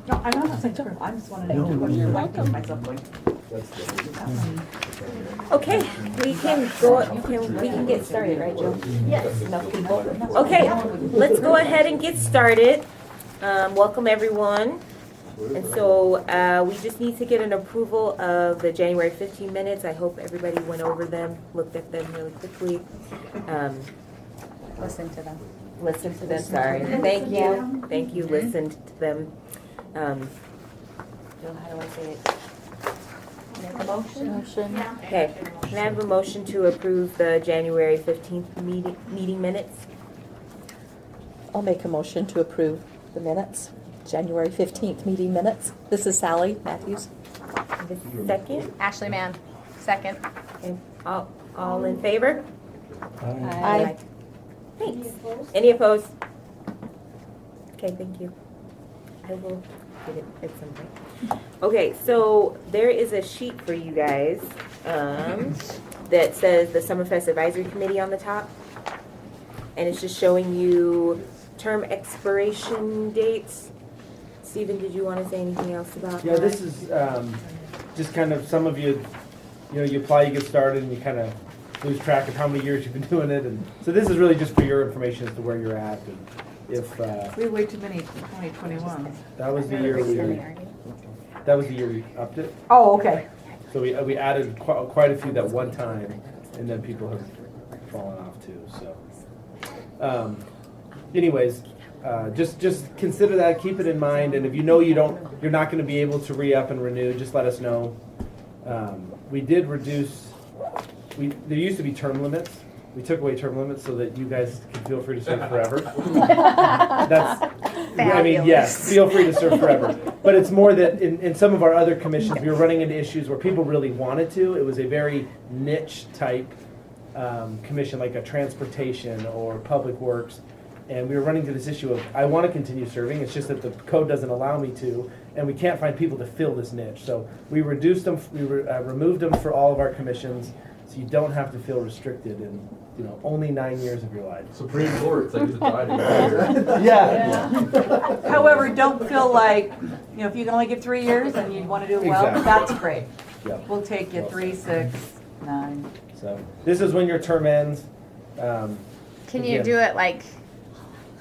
No, I'm not saying sure. I just wanted to know what you're welcome myself going. Okay, we can get started, right, Joe? Yes. Enough people? Okay, let's go ahead and get started. Welcome, everyone. And so we just need to get an approval of the January 15 minutes. I hope everybody went over them, looked at them really quickly. Listen to them. Listen to them, sorry. Thank you. Thank you, listened to them. Jill, how do I say it? Make a motion? Okay, can I have a motion to approve the January 15th meeting minutes? I'll make a motion to approve the minutes, January 15th meeting minutes. This is Sally Matthews. Second? Ashley Mann, second. Okay, all in favor? Aye. Thanks. Any opposed? Okay, thank you. I will get it at some point. Okay, so there is a sheet for you guys that says the Summerfest Advisory Committee on the top. And it's just showing you term expiration dates. Stephen, did you want to say anything else about that? Yeah, this is just kind of, some of you, you apply, you get started, and you kind of lose track of how many years you've been doing it. And so this is really just for your information as to where you're at. And if We way too many 2021. that was the year we upped it. Oh, okay. So we added quite a few that one time, and then people have fallen off too. So, anyways, just consider that, keep it in mind, and if you know you're not going to be able to re-up and renew, just let us know. We did reduce. There used to be term limits. We took away term limits so that you guys can feel free to serve forever. I mean, yes, feel free to serve forever. But it's more that in some of our other commissions, we were running into issues where people really wanted to. It was a very niche type commission, like a transportation or public works. And we were running into this issue of, I want to continue serving, it's just that the code doesn't allow me to, and we can't find people to fill this niche. So we reduced them, we removed them for all of our commissions, so you don't have to feel restricted in, only 9 years of your life. Supreme Court, it's like the dividing. Yeah. However, don't feel like, if you can only get 3 years and you want to do it well, Exactly. that's great. Yep. We'll take you 3, 6, 9. So this is when your term ends. Can you Again. do it like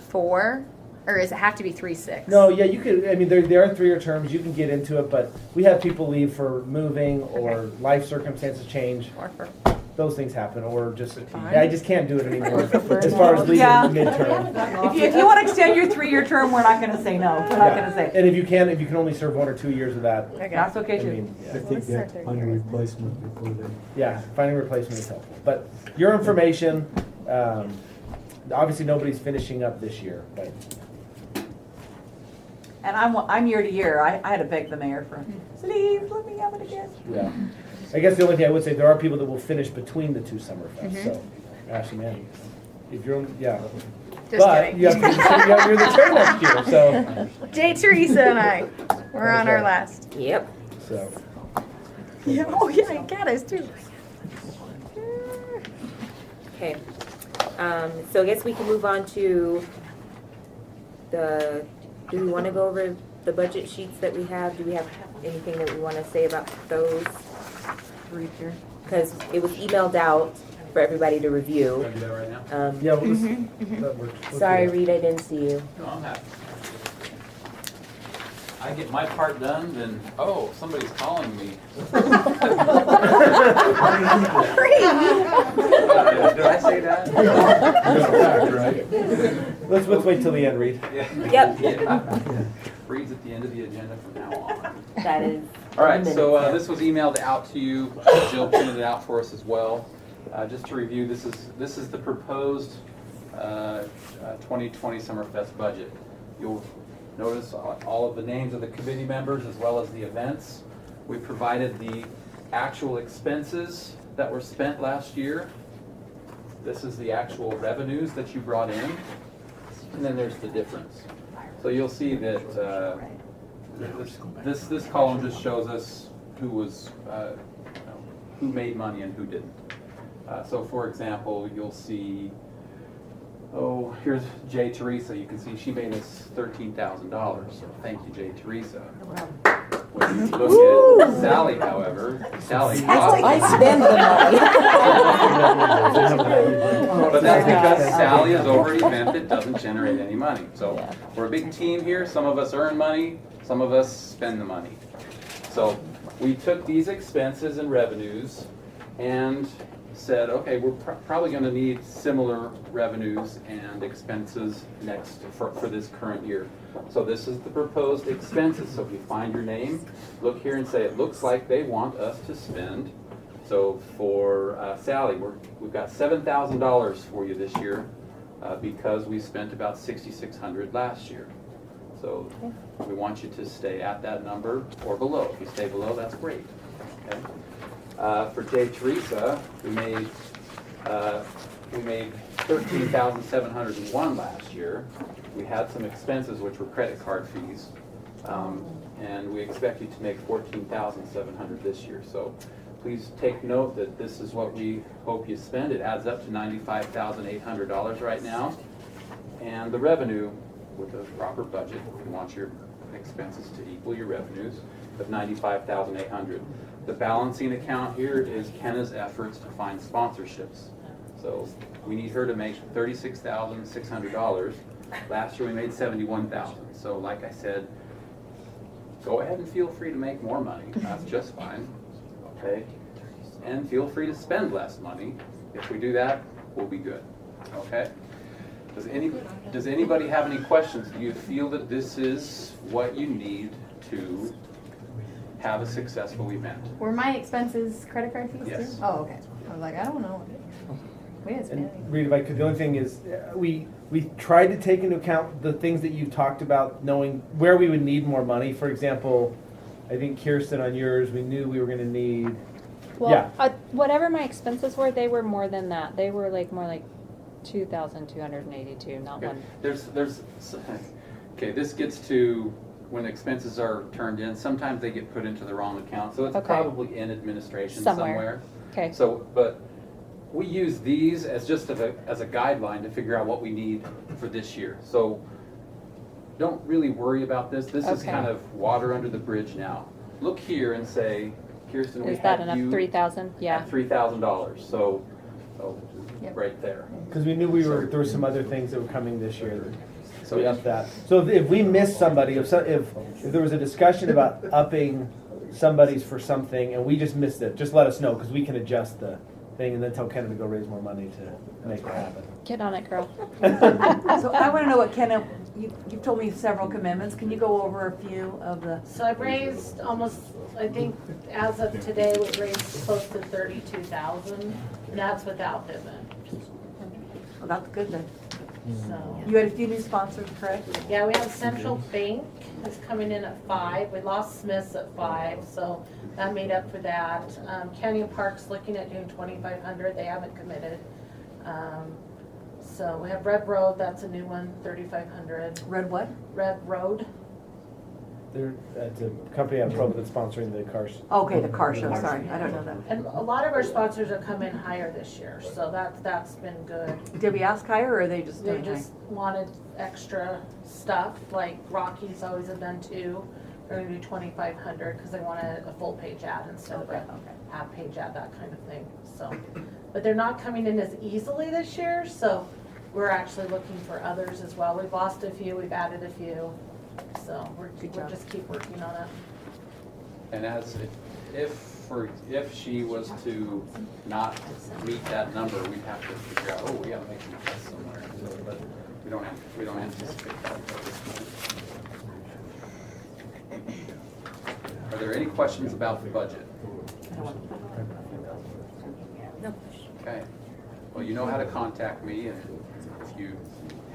4? Or does it have to be 3, 6? No, yeah, you could. I mean, there are 3-year terms. You can get into it, but we have people leave for moving or life circumstances change. Or for Those things happen, or just Fine. I just can't do it anymore as far as leaving Yeah. midterm. If you want to extend your 3-year term, we're not going to say no. We're not going to say. And if you can only serve 1 or 2 years of that, okay. That's I okay too. mean, I think that find a replacement before they. yeah, finding a replacement is helpful. But your information, obviously nobody's finishing up this year, but And I'm year to year. I had to beg the mayor for, please let me have it again. yeah. I guess the only thing I would say, there are people that will finish between the 2 Summerfests. So, Ashley, man, if you're, yeah. Just But kidding. you have to you're the term next year, so. Jay, Teresa, and I, we're on our last. Yep. So, Yeah. Oh yeah, you got us too. Okay. So I guess we can move on to do we want to go over the budget sheets that we have? Do we have anything that we want to say about those? Because it was emailed out for everybody to review. Can I do that right now? yeah, we'll just, that works. Let's Sorry, do that. Reed, I didn't see you. No, I'm happy. I get my part done, then, somebody's calling me. Did I say that? Let's wait till the end, Reed. Yep. Yeah. Reads at the end of the agenda from now on. That is. All right, the so minutes. this was emailed out to you. Jill printed it out for us as well. Just to review, this is the proposed 2020 Summerfest budget. You'll notice all of the names of the committee members as well as the events. We provided the actual expenses that were spent last year. This is the actual revenues that you brought in, and then there's the difference. So you'll see that this column just shows us who made money and who didn't. So for example, you'll see Oh, here's J. Teresa. You can see she made us $13,000. So thank you, J. Teresa. When you look at Sally, however, Sally cost I us. spend the money. But that's because Sally is over an event that doesn't generate any money. So Yeah. we're a big team here. Some of us earn money, some of us spend the money. So we took these expenses and revenues and said, okay, we're probably going to need similar revenues and expenses next for this current year. So this is the proposed expenses. So if you find your name, look here and say, it looks like they want us to spend. So for Sally, we've got $7,000 for you this year because we spent about $6,600 last year. So we want you to stay at that number or below. If you stay below, that's great. Okay? For J. Teresa, we made $13,701 last year. We had some expenses which were credit card fees, and we expect you to make $14,700 this year. So please take note that this is what we hope you spend. It adds up to $95,800 right now, and the revenue with a proper budget, we want your expenses to equal your revenues of $95,800. The balancing account here is Kenna's efforts to find sponsorships. So we need her to make $36,600. Last year we made $71,000. So like I said, go ahead and feel free to make more money. That's just fine. Okay? And feel free to spend less money. If we do that, we'll be good. Okay? Does anybody have any questions? Do you feel that this is what you need to have a successful event? Were my expenses credit card fees Yes. too? Oh, okay. I was like, I don't know. We didn't spend any. And Reed, if I could, the only thing is, we tried to take into account the things that you talked about, knowing where we would need more money. For example, I think Kirsten, on yours, we knew we were going to need. Well, whatever my expenses were, they were more than that. They were more like 2,282, not Okay. one. Okay, this gets to when expenses are turned in. Sometimes they get put into the wrong account, so it's Okay. probably in administration Somewhere. Okay. So, but we use these as just as a guideline to figure out what we need for this year. So don't really worry about this. This is Okay. kind of water under the bridge now. Look here and say, Kirsten, we Is that had enough? you 3,000? Yeah. at $3,000. So Yep. right there. Because we knew there were some other things that were coming this year. So we upped that. So if we missed somebody, if there was a discussion about upping somebody's for something and we just missed it, just let us know because we can adjust the thing and then tell Kenna to go raise more money to make it happen. Get on it, girl. So I want to know what Kenna, you've told me several commitments. Can you go over a few of the? So I've raised almost, I think, as of today, we've raised close to 32,000, and that's without the event. Well, that's good then. So, You had a few new sponsors, correct? yeah, we have Central Bank is coming in at 5. We lost Smith's at 5, so that made up for that. Canyon Park's looking at doing 2,500. They haven't committed. So we have Red Road. That's a new one, 3,500. Red what? Red Road. It's a company out of Provo that's sponsoring the cars. Okay, the car show, sorry, I don't know that. And a lot of our sponsors have come in higher this year, so that's been good. Did we ask higher or are they just They doing high? just wanted extra stuff, like Rockies always have done too. They're gonna do 2,500 because they wanted a full page ad instead of a half page ad, that kind of thing, so. But they're not coming in as easily this year, so we're actually looking for others as well. We've lost a few, we've added a few, so we'll just keep working on it. And if she was to not meet that number, we'd have to figure out, we gotta make some cuts somewhere. But we don't anticipate that at this point. Are there any questions about the budget? No. Okay. Well, you know how to contact me, and if you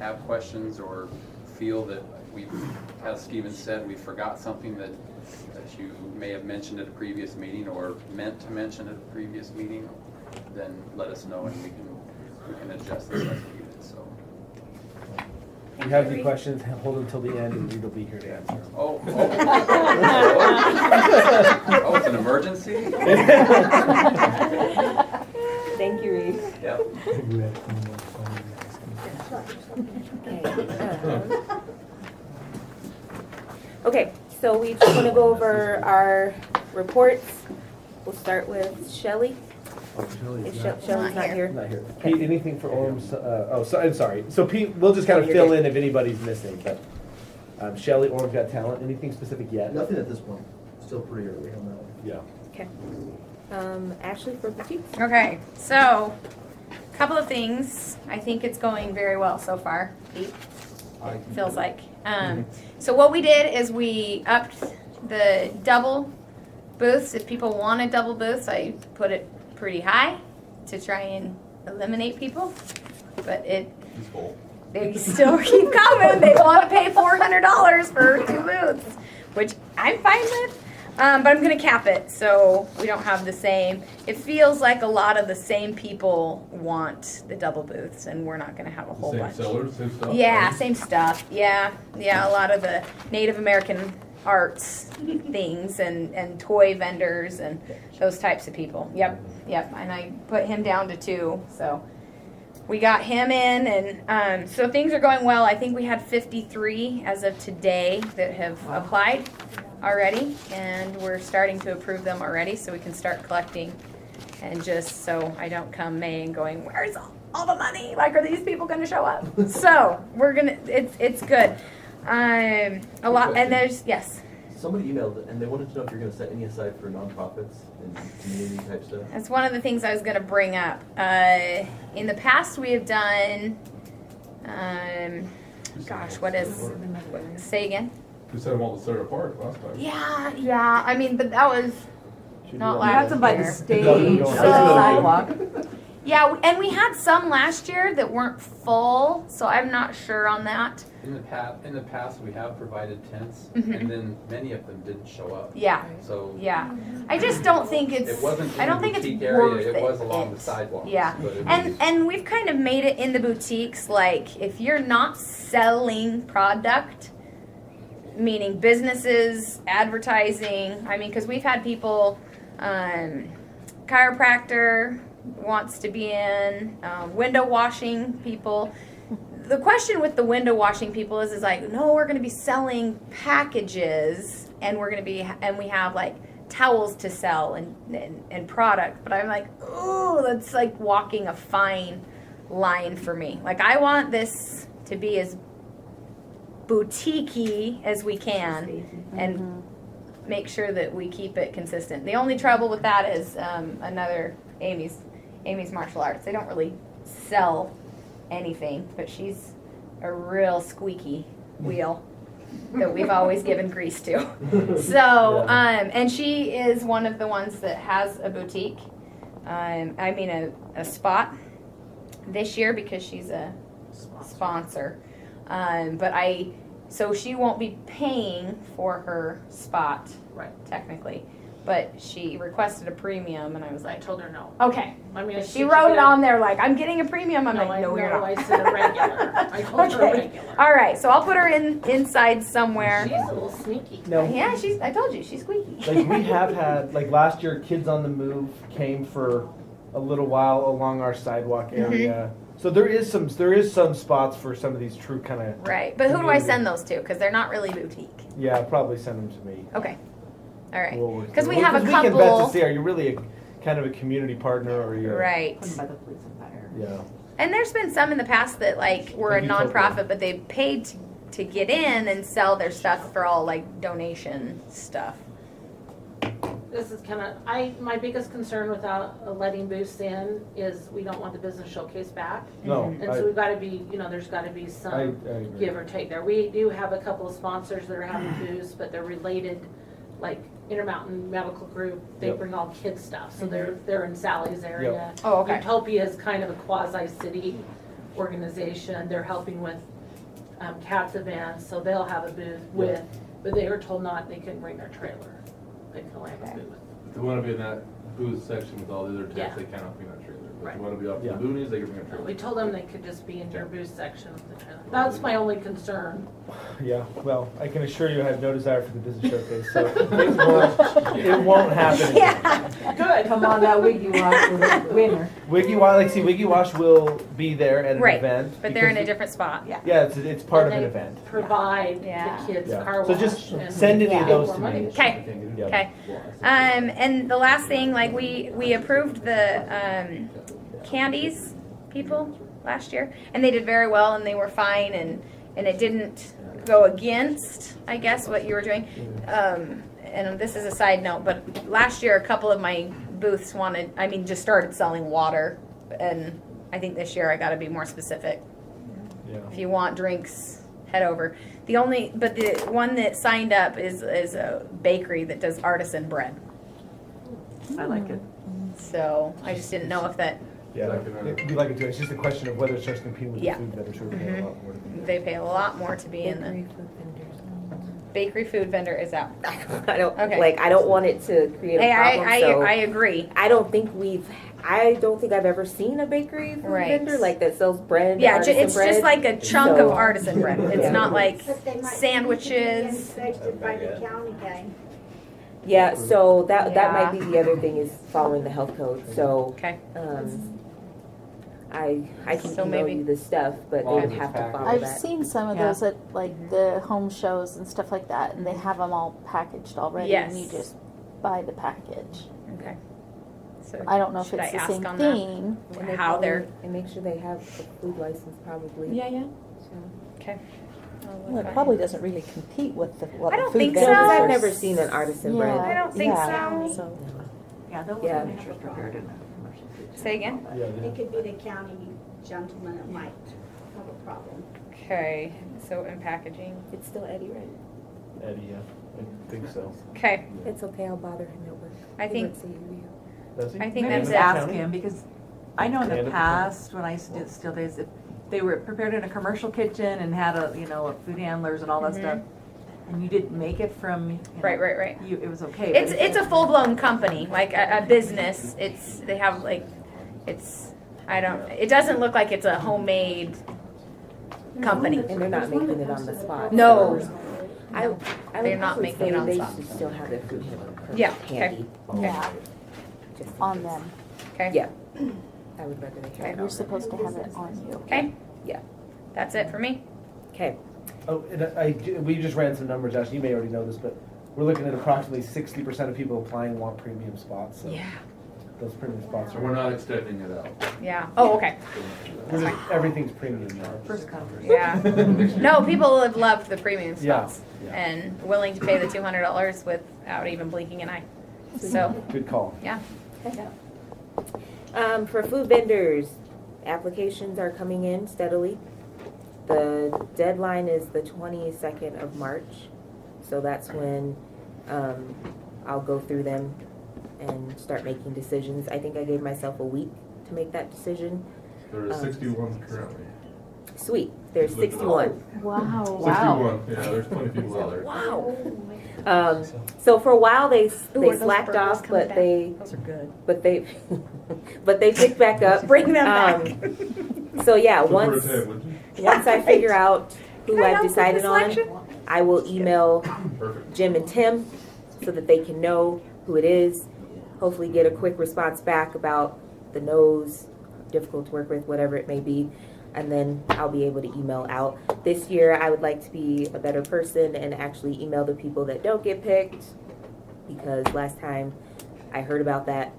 have questions or feel that as Steven said, we forgot something that you may have mentioned at a previous meeting or meant to mention at a previous meeting, then let us know and we can adjust this as needed. So. If you have any questions, hold them till the end and Reed will be here to answer them. Oh, it's an emergency? Thank you, Reed. Yep. We had some more fun. Okay, so we just want to go over our reports. We'll start with Shelley. If Shelley's not here. Not here. Okay. Pete, anything for Orm's? I'm sorry. So Pete, we'll just kind of You're fill good. in if anybody's missing. But Shelley, Orm's Got Talent. Anything specific yet? Nothing at this point. Still pretty early on that one. Yeah. Okay. Ashley for boutiques. Okay, so, couple of things. I think it's going very well so far, Pete. Feels like. So what we did is we upped the double booths. If people wanted double booths, I put it pretty high to try and eliminate people. But they still keep coming. They want to pay $400 for 2 booths, which I'm fine with. But I'm going to cap it so we don't have the same. It feels like a lot of the same people want the double booths, and we're not going to have a whole bunch. Same sellers, same stuff? Yeah, right? same stuff. Yeah, a lot of the Native American arts things and toy vendors and those types of people. Yep. And I put him down to 2, so we got him in, and so things are going well. I think we had 53 as of today that have applied already, and we're starting to approve them already, so we can start collecting. And just so I don't come May and going, where's all the money? Like, are these people going to show up? So we're gonna. It's good. A lot, and there's yes. Somebody emailed and they wanted to know if you're going to set any aside for nonprofits and community type stuff. That's one of the things I was going to bring up. In the past, we have done. What is? Say again. We set them all to Center Park last time. Yeah. I mean, but that was not You last had some by the year. stage, So- on the sidewalk. Yeah, and we had some last year that weren't full, so I'm not sure on that. In the past, we have provided tents, Mhm. and then many of them didn't show up. Yeah. So Yeah, I just don't think it's. it wasn't I in don't the think it's boutique worth area, it. it was along the sidewalks. Yeah, but it and was- and we've kind of made it in the boutiques. Like, if you're not selling product, meaning businesses, advertising. I mean, because we've had people, chiropractor wants to be in, window washing people. The question with the window washing people is like, no, we're going to be selling packages, and we have like towels to sell and product. But I'm like, ooh, that's like walking a fine line for me. Like, I want this to be as boutique-y as we can, and make sure that we keep it consistent. The only trouble with that is another Amy's martial arts. They don't really sell anything, but she's a real squeaky wheel that we've always given grease to. So, and she is one of the ones that has a boutique. A spot this year because she's a sponsor. So she won't be paying for her spot, Right. technically, but she requested a premium, and I was I like, told her no. okay. I mean, She wrote it on there like, I'm getting a premium. I'm No, like, no, you're I not. said a regular. I told her a Okay. regular. All right, so I'll put her inside somewhere. She's a little sneaky. No. Yeah, I told you, she's squeaky. Like we have had, like last year, Kids on the Move came for a little while along our sidewalk area. So there is some spots for some of these true kind of. Right, but who do I send those to? Because they're not really boutique. Yeah, probably send them to me. Okay, all right. We'll work Because through we it. have a We can vet to couple. see, are you really a kind of a community partner or you're. Right. Put 'em by the police and fire. Yeah. And there's been some in the past that like were a Like you told me. nonprofit, but they paid to get in and sell their stuff for all like donation stuff. This is kind of, my biggest concern without letting booths in is we don't want the business showcase back. No, And so we've got to be, there's got to be I some agree. give or take there. We do have a couple of sponsors that are having booths, but they're related, like Intermountain Medical Group, they Yep. bring all kids stuff, so they're in Sally's area. Oh, okay. Utopia is kind of a quasi-city organization, they're helping with cats events, so they'll have a booth but they were told they couldn't bring their trailer. They can only have a booth. If they want to be in that booth section with all the other Yeah. tents, they cannot bring that trailer. If Right. they want to be off Yeah. the boonies, they can bring a We trailer. told them they could just be in your booth section with the trailer. That's my only concern. Yeah, well, I can assure you I have no desire for the business showcase, so it won't happen. Yeah. Good. Come on, that wig you want for the winner. Wiggy Wash will be there at an Right, event. but they're in a because- different spot. Yeah. Yeah, it's part of And an they event. Provide Yeah. the kids Yeah. car So wash. just and send any of pay those more to money. me. Okay. Yeah. Okay. And the last thing, like we approved the candies people last year, and they did very well, and they were fine, and it didn't go against, I guess, what you were doing. And this is a side note, but last year a couple of my booths just started selling water, and I think this year I got to be more specific. Yeah. If you want drinks, head over. The one that signed up is a bakery that does artisan bread. I like it. So I just didn't know if that Yeah, we like it too. It's just a question of whether it starts competing with Yeah. the food vendors who are paying a lot more to be there. they pay a lot more to be in the bakery food vendor is out. I don't Okay. I don't want it to create Hey, a problem. so I agree. I don't think I've ever seen a bakery food Right. vendor like that sells bread. Yeah, artisan it's bread. just like a chunk So- of artisan bread. It's Yeah. not like But they might be sandwiches. inspected by the county guy. Yeah, so that Yeah. might be the other thing is following the health code. So Okay. I can So email maybe- you the stuff, but they would have to follow I've that. seen some of Yeah. those at like the home shows and stuff like that, and they have them all packaged already, and you Yes. just buy the package. Okay. So I don't know if should it's I the ask same on that? thing. And they How they're and make sure they have a food license probably. Yeah. So. Okay. Well, it probably doesn't really compete with what I the don't food think No, so. vendors 'cause are I've never seen an artisan Yeah. bread. I don't think Yeah. so. Yeah, they'll Yeah. make sure it's prepared in a commercial kitchen. Say again. Yeah, It could be the county gentleman that might have a problem. Okay. So in packaging. It's still Eddie, right? Eddie, yeah, I think so. Okay. It's okay, I'll bother him at work. I He think works at UVU. Does he? I think Maybe that's just it. ask him, because I know in the Canada past, when I used to do the steel days, if they were prepared in a commercial kitchen and had a food handlers and all that Mhm. stuff, and you didn't make it from, Right. it was okay. But It's a full blown company, like a business. They have it doesn't look like it's a homemade company. And they're not making it on the spot. No. I They're would not probably making it say on the they spot. should still have their food Yeah, okay. handy. Yeah, Just in on case. them. Okay. Yeah. I would rather they have it You're on supposed to have it on you. Okay. Yeah. That's it for me. Okay. Oh, and we just ran some numbers, Josh, you may already know this, but we're looking at approximately 60% of people applying want premium spots, so Yeah. those premium spots So are, we're not extending it out. Yeah. Oh, okay. everything's premium now. First come, first Yeah. No, people have loved the premium Yeah, spots yeah. and willing to pay the $200 without even blinking an eye. So, Good call. yeah. For food vendors, applications are coming in steadily. The deadline is the 22nd of March, so that's when I'll go through them and start making decisions. I think I gave myself a week to make that decision. There are 61 currently. Sweet, there's 61. Wow. 61, yeah, there's plenty of people out there. Wow. So for a while they Ooh, are those slacked burgers off, coming but back? they Those are good. but they but they picked back up. Bring them back. So yeah, So once for a 10, would you? once I figure out who Can I I've help with decided the on, selection? I will email Perfect. Jim and Tim so that they can know who it is. Hopefully get a quick response back about the no's, difficult to work with, whatever it may be. And then I'll be able to email out. This year I would like to be a better person and actually email the people that don't get picked, because last time I heard about that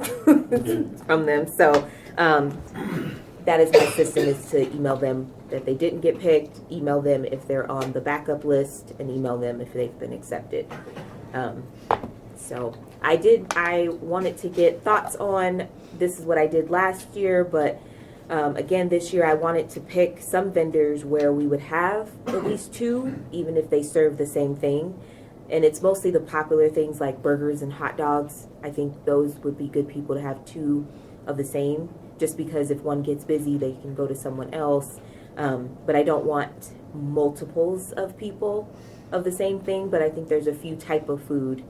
from them. So that is my system, is to email them that they didn't get picked, email them if they're on the backup list, and email them if they've been accepted. So I wanted to get thoughts on, this is what I did last year, but again, this year I wanted to pick some vendors where we would have at least two, even if they serve the same thing. And it's mostly the popular things like burgers and hot dogs. I think those would be good people to have two of the same, just because if one gets busy, they can go to someone else. But I don't want multiples of people of the same thing, but I think there's a few type of food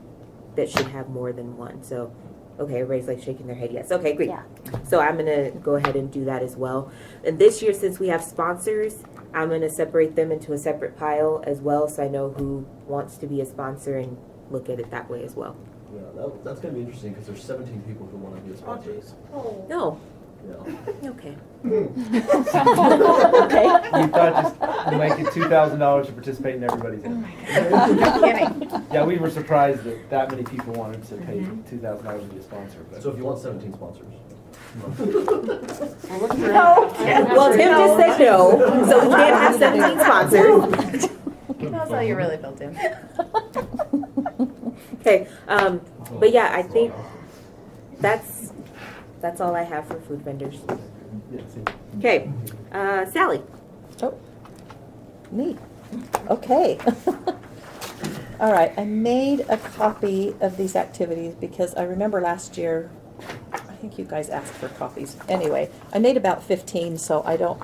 that should have more than one. So, okay, everybody's like shaking their head, yes. Okay, great. Yeah. So I'm gonna go ahead and do that as well. And this year, since we have sponsors, I'm gonna separate them into a separate pile as well, so I know who wants to be a sponsor and look at it that way as well. Yeah, that's gonna be interesting, because there's 17 people who wanna be a sponsor. Oh, No, Okay. Okay. We thought just we might get $2,000 to participate in everybody's. No kidding. Yeah, we were surprised that that many people wanted to pay $2,000 to be a sponsor. But So if you want 17 sponsors. Well, Tim just said no, so we can't have 17 sponsors. That's how you really feel, Tim. Okay, but yeah, I think that's all I have for food vendors. yeah, see. Okay, Sally. Oh, me. Okay. All right, I made a copy of these activities because I remember last year, I think you guys asked for copies. Anyway, I made about 15, so I don't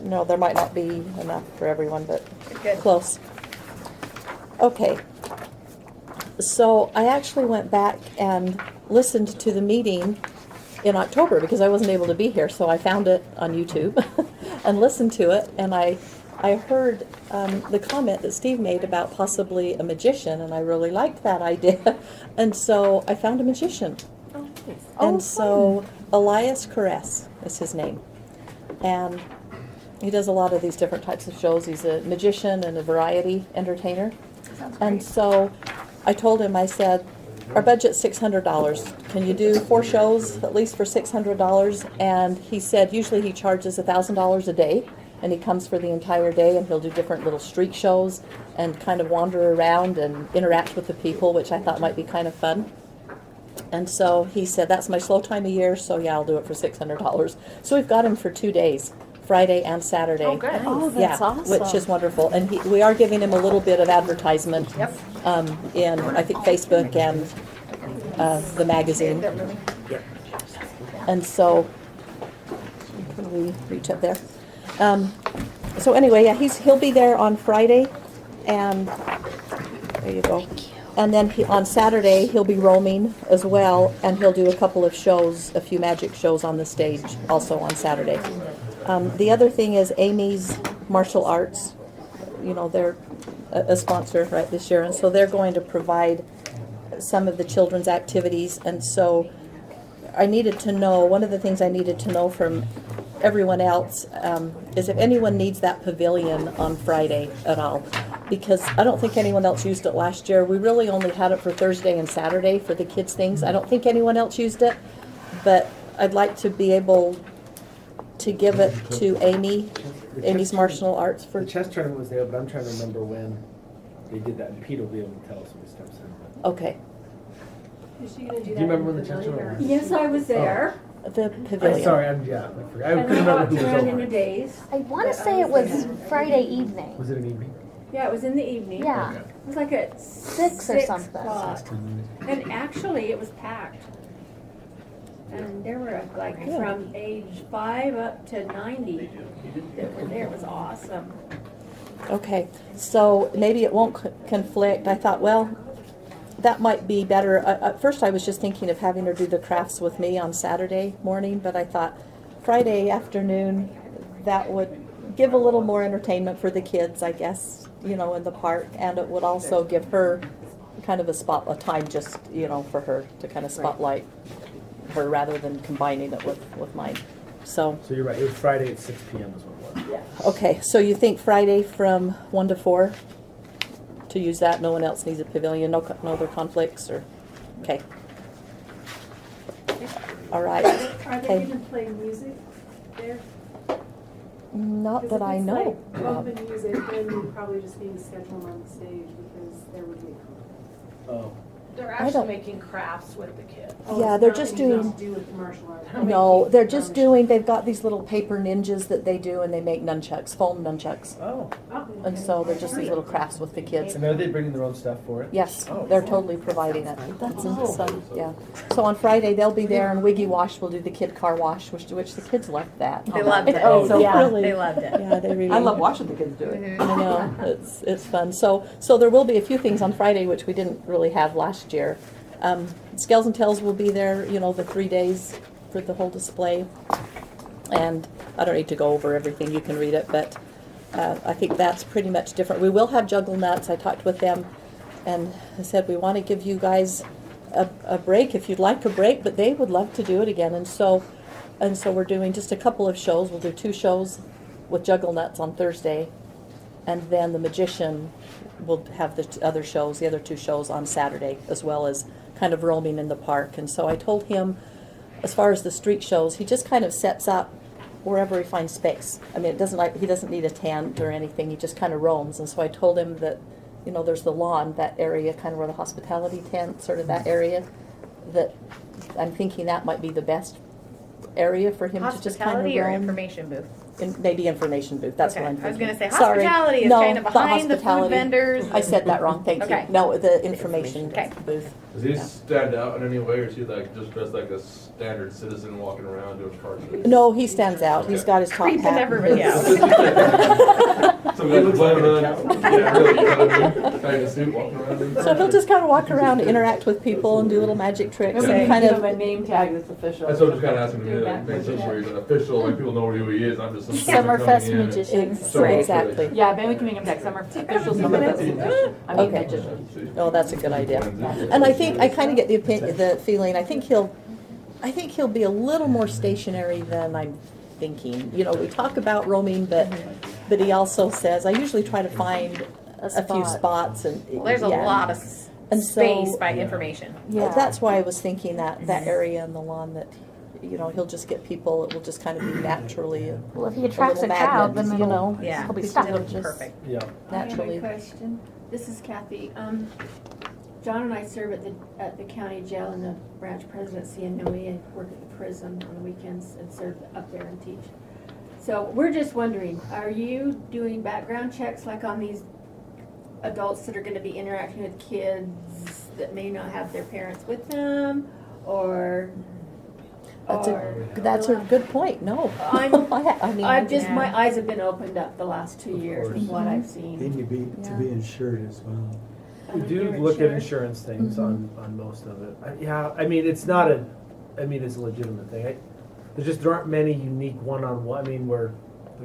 know, there might not be enough for everyone, but Good. close. Okay. So I actually went back and listened to the meeting in October because I wasn't able to be here, so I found it on YouTube and listened to it, and I heard the comment that Steve made about possibly a magician, and I really liked that idea, and so I found a magician. Oh, nice. And so Elias Caress is his name, and he does a lot of these different types of shows. He's a magician and a variety entertainer. And so I told him, I said, our budget's $600. Can you do 4 shows at least for $600? And he said usually he charges $1,000 a day, and he comes for the entire day, and he'll do different little street shows and kind of wander around and interact with the people, which I thought might be kind of fun. And so he said, that's my slow time of year, so yeah, I'll do it for $600. So we've got him for 2 days, Friday and Saturday. Oh, good. Oh, that's awesome. Which is wonderful. And we are giving him a little bit of advertisement in, I think, Facebook and the magazine. And so, can we reach up there? So anyway, yeah, he'll be there on Friday, and there you go. And then on Saturday, he'll be roaming as well, and he'll do a couple of shows, a few magic shows on the stage also on Saturday. The other thing is Amy's Martial Arts. You know, they're a sponsor right this year, and so they're going to provide some of the children's activities. And so I needed to know, one of the things I needed to know from everyone else is if anyone needs that pavilion on Friday at all, because I don't think anyone else used it last year. We really only had it for Thursday and Saturday for the kids' things. I don't think anyone else used it, but I'd like to be able to give it to Amy's Martial Arts for. The chess tournament was there, but I'm trying to remember when they did that. And Pete will be able to tell us when he steps in. But. Okay. Is she gonna do Do you that remember in when the chess tournament was? Yes, I was there. The pavilion. Sorry, I forgot. I And couldn't I remember walked who was around in over. the days. I want to But say it was there. Friday evening. Was it an evening? Yeah, it was in the evening. Yeah. Okay. It was like at 6 or something. o'clock. And actually, it was packed. And there were like Yeah. from age 5 up to 90 that were there. It was awesome. Okay, so maybe it won't conflict. I thought, well, that might be better. At first I was just thinking of having her do the crafts with me on Saturday morning, but I thought Friday afternoon, that would give a little more entertainment for the kids, I guess, you know, in the park, and it would also give her kind of a time just, you know, for her to kind of spotlight her rather than combining it with mine. So you're right. It was Friday at 6 p.m. is what it was. okay, so you think Friday from 1 to 4 to use that? No one else needs a pavilion. No other conflicts, or okay. All right. Are they Okay. gonna play music there? Not that I know. Open music, then probably just being scheduled on the stage because there would be. Oh. They're I actually don't- making crafts with the kids. Yeah, they're just doing. To do with martial arts. No, they're just doing. They've got these little paper ninjas that they do, and they make nunchucks, foam nunchucks, Oh. and so they're just these little crafts with the kids. And are they bringing their own stuff for it? Yes, Oh. they're totally providing it. That's awesome. Yeah. So on Friday they'll be there, and Wiggy Wash will do the kid car wash, which the kids loved that. They loved it. Oh, so Yeah, really, they loved it. Yeah, they really. I love watching the kids do it. I know, it's fun. So there will be a few things on Friday which we didn't really have last year. Scales and Tails will be there, you know, the 3 days for the whole display. And I don't need to go over everything, you can read it, but I think that's pretty much different. We will have Juggle Nuts. I talked with them, and I said we want to give you guys a break if you'd like a break, but they would love to do it again. And so And so we're doing just a couple of shows. We'll do 2 shows with Juggle Nuts on Thursday, and then the Magician will have the other shows, the other 2 shows on Saturday, as well as kind of roaming in the park. And so I told him, as far as the street shows, he just kind of sets up wherever he finds space. I mean, he doesn't need a tent or anything. He just kind of roams. And so I told him that, you know, there's the lawn, that area, kind of where the hospitality tent, sort of that area, that I'm thinking that might be the best area for him to just kind of Hospitality or roam. information booth? Maybe information booth, that's Okay, what I'm I was thinking. gonna say Sorry. hospitality is No, kind of not behind the food hospitality. vendors. I said that wrong, thank you. Okay. No, the information Okay. booth. Does he Yeah. stand out in any way, or is he like just dressed like a standard citizen walking around doing cartoons? No, he stands out. He's got his top Creeping hat. everybody out. Some guy looks like yeah, really, you know what I mean? Guy in a suit walking around. So he'll just kind of walk around, interact with people, and do little magic tricks, Maybe and you kind give him a of. name tag that's official. That's what I'm just kind of asking him. Do Like, that. make sense where he's an official, like people know who he is. I'm just some person Summerfest coming in. magician. So Exactly. Yeah, maybe we can make him tag official Summerfest magician. I mean, Okay. magician. Oh, that's a good idea. And I think I kind of get the feeling. I think he'll be a little more stationary than I'm thinking. You know, we talk about roaming, but he also says I usually try to find a few spots, and Well, there's a yeah. lot of And so- space by information. Yeah, that's why I was thinking that area in the lawn that, you know, he'll just get people. It will just kind of be naturally. Well, if he attracts a little crowd, magnet, then you it'll, know. Yeah. he'll be People stuck. will just Perfect. Yeah. naturally. I have a question. This is Kathy. John and I serve at the county jail in the branch presidency, and then we work at the prison on the weekends and serve up there and teach. So we're just wondering, are you doing background checks like on these adults that are gonna be interacting with kids that may not have their parents with them, or? That's a good point. No, I'm- I mean, I've just, Yeah. my eyes have been opened up the last 2 years with what I've seen. Need to be insured as well. We do You're look at insured? insurance things on most of it. Yeah, I mean, it's not it's a legitimate thing. There aren't many unique one-on-one, I mean, they're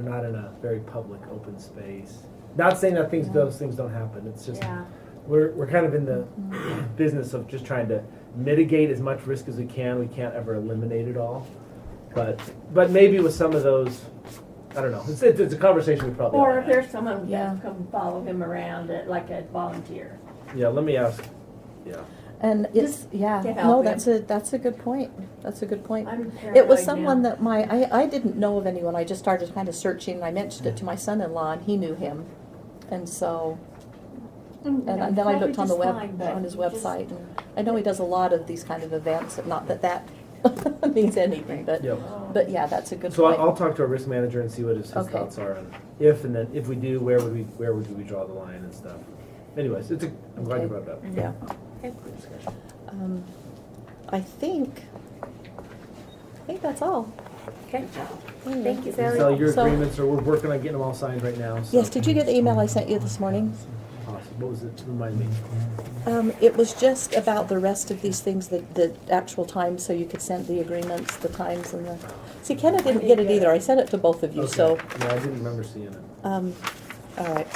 not in a very public, open space. Not saying that those things don't happen, it's just, Yeah. we're kind of in the business of just trying to mitigate as much risk as we can. We can't ever eliminate it all. But maybe with some of those, I don't know, it's a conversation we probably ought Or to if have. there's someone who Yeah. can come follow him around, like a volunteer. Yeah, let me ask, yeah. and it's yeah. to No, help that's a good point. That's a good point. I'm It was paranoid someone now. that I didn't know of anyone. I just started kind of searching, and I mentioned it to my son-in-law, and he knew him, and so. And then I Probably looked on the just fine, but on his just- website, and I know he does a lot of these kind of events. Not that means anything, but Yep. but yeah, that's a good So point. I'll talk to our risk manager and see what his Okay. thoughts are on if we do, where would we draw the line and stuff. Anyways, I'm glad you Okay. brought it up. Yeah. Okay. Good discussion. I think that's all. Okay. Thank you, Sally. So your So- agreements, we're working on getting them all signed right now. So. Yes. Did you get the email I sent you this morning? Awesome. What was it? Remind me. It was just about the rest of these things, the actual times, so you could send the agreements, the times, and the. See, Kenna didn't get it either. I sent it to both of you. Okay. So, No, I didn't remember seeing it. all right.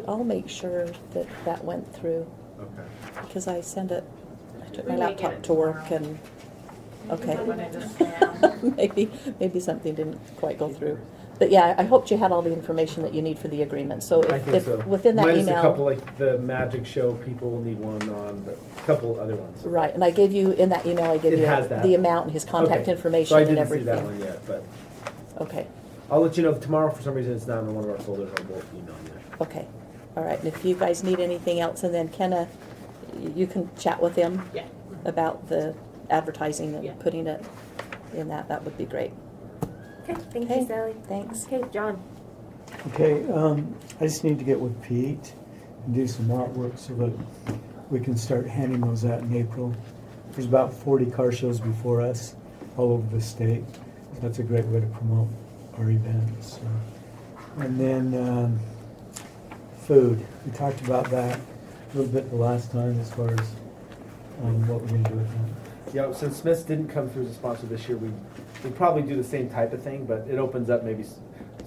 I'll make sure that went through Okay. because I sent it. I took my We may get laptop it to work tomorrow. and. Okay. Put it in spam. maybe something didn't quite go through. But yeah, I hoped you had all the information that you need for the agreement. So I think if so. within that Minus email. a couple like the magic show people will need one on, but a couple other ones. Right, and I gave you, in that email, I gave It you has that. the amount and his contact Okay. information So I and didn't everything. see that one yet, but Okay, I'll let you know tomorrow. For some reason, it's not in one of our folders. I'll both email you. okay. All right, and if you guys need anything else, and then Kenna, you can chat with him Yeah. about the advertising Yeah. and putting it in that would be great. Okay, thank Okay. you, Sally. Thanks. Okay, John. Okay, I just need to get with Pete and do some artwork so that we can start handing those out in April. There's about 40 car shows before us all over the state. So that's a great way to promote our events. So. And then food. We talked about that a little bit the last time as far as what we're going to do with that. Yeah, since Smith's didn't come through as a sponsor this year, we'll probably do the same type of thing, but it opens up maybe.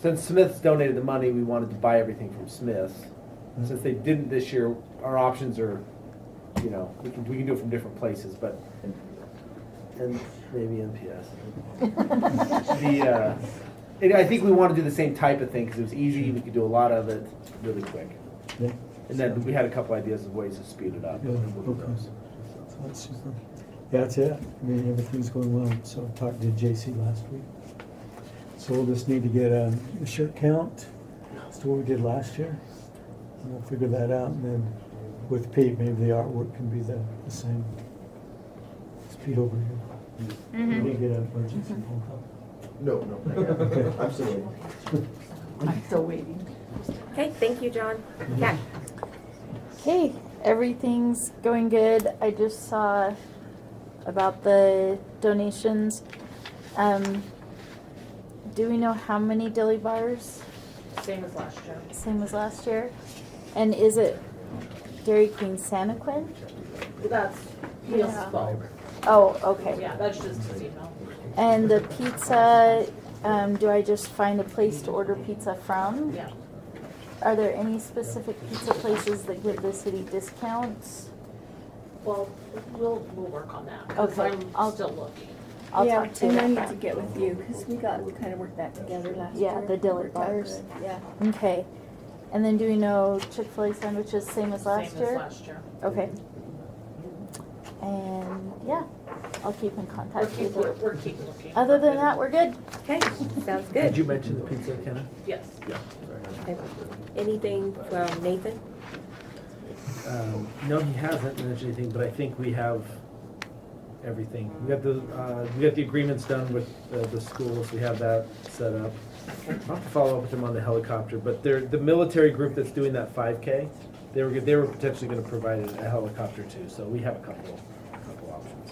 Since Smith's donated the money, we wanted to buy everything from Smith's. Mm-hmm. Since they didn't this year, our options are, we can do it from different places, but And maybe NPS. I think we want to do the same type of thing because it was easy. We could do a lot of it really quick. Yeah. And then we had a couple ideas of ways to speed it up. Yeah, and we'll do okay. those. That's super. Yeah, that's it. I mean, everything's going well. So I talked to JC last week. So we'll just need to get a shirt count. That's what we did last year. And we'll figure that out. And then with Pete, maybe the artwork can be the same. It's Pete over here. Mhm. We need to get an emergency phone call. No, Okay. I'm still waiting. I'm still waiting. Okay, thank you, John. Kat? Okay, everything's going good. I just saw about the donations. Do we know how many dilly bars? Same as last year. Same as last year? And is it Dairy Queen Santaquin? That's, he has Yeah. bulk. Oh, okay. Yeah, that's just his email. And the pizza, do I just find a place to order pizza from? Yeah. Are there any specific pizza places that give the city discounts? Well, we'll work on that, because Okay, I'm still looking. I'll Yeah, talk to and I you. need to get with you, because we kind of worked that together last year. Yeah, the dilly Worked out bars. good, Yeah. Okay. And then do we know Chick-fil-A sandwiches same as last Same year? as last year. Okay. And yeah, I'll keep in contact with you. We're keeping looking. Other than that, we're good. Okay, sounds Did good. you mention the pizza, Kenna? Yes. Yeah. Okay. Anything from Nathan? No, he hasn't mentioned anything, but I think we have everything. We got the agreements done with the schools. We have that set up. I'll have to follow up with them on the helicopter, but the military group that's doing that 5K, they were potentially going to provide a helicopter too. So we have a couple options.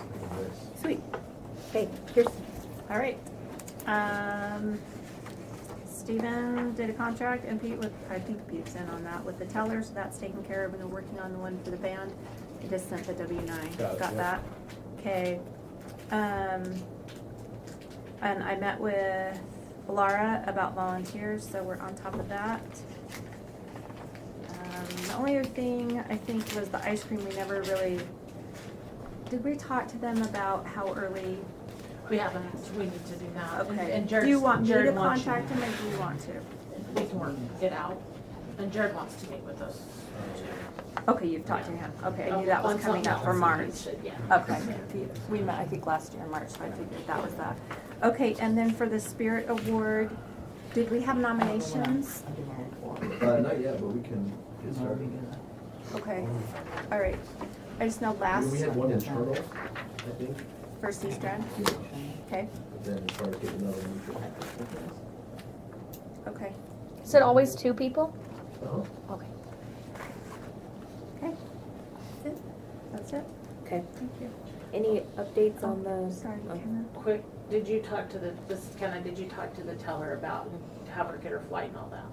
Sweet. Okay, Kirsten. All right. Steven did a contract and Pete I think Pete's in on that with the tellers. That's taken care of and they're working on the one for the band. I just sent the W-9. Got it, Got yeah. that? Okay. And I met with Laura about volunteers, so we're on top of that. The only other thing I think was the ice cream. We never really, did we talk to them about how early? We haven't, we need to do that. Okay. And Do you want me to Jared wants contact them or do you want to? We can work it out. And Jared wants to meet with us too. Okay, you've talked to him. Okay, I knew that was On coming up for something March. else, he said, yeah. Okay, we met, I think, last year in March, so I figured that was that. Okay, and then for the Spirit Award, did we have nominations? Not yet, but we can get started. Okay, all right. I just know last, We had one internal, I think, for Seastrand. Okay, but then as far as getting another neutral. okay, Is it always 2 people? Uh-huh. Okay. okay. That's it. Okay. Thank you. Any updates on the? Sorry, oh, Kenna. Quick, did you talk to did you talk to the teller about have her get her flight and all that?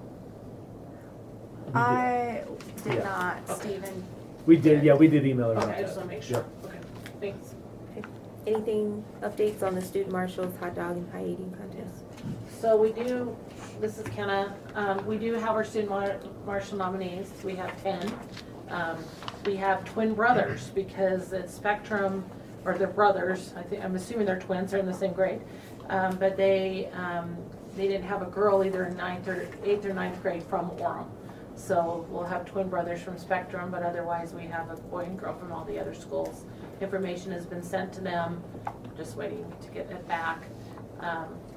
I did Yeah. not, Stephen. We did email her. Okay, about I just that. wanna make sure. Okay, thanks. Anything, updates on the student marshals hot dog and pie eating contest? So we do, this is Kenna, we do have our student marshal nominees, we have 10. We have twin brothers, because it's Spectrum, or they're brothers, I'm assuming they're twins, they're in the same grade. But they didn't have a girl either in 8th or 9th grade from Orem. So we'll have twin brothers from Spectrum, but otherwise we have a boy and girl from all the other schools. Information has been sent to them, just waiting to get it back.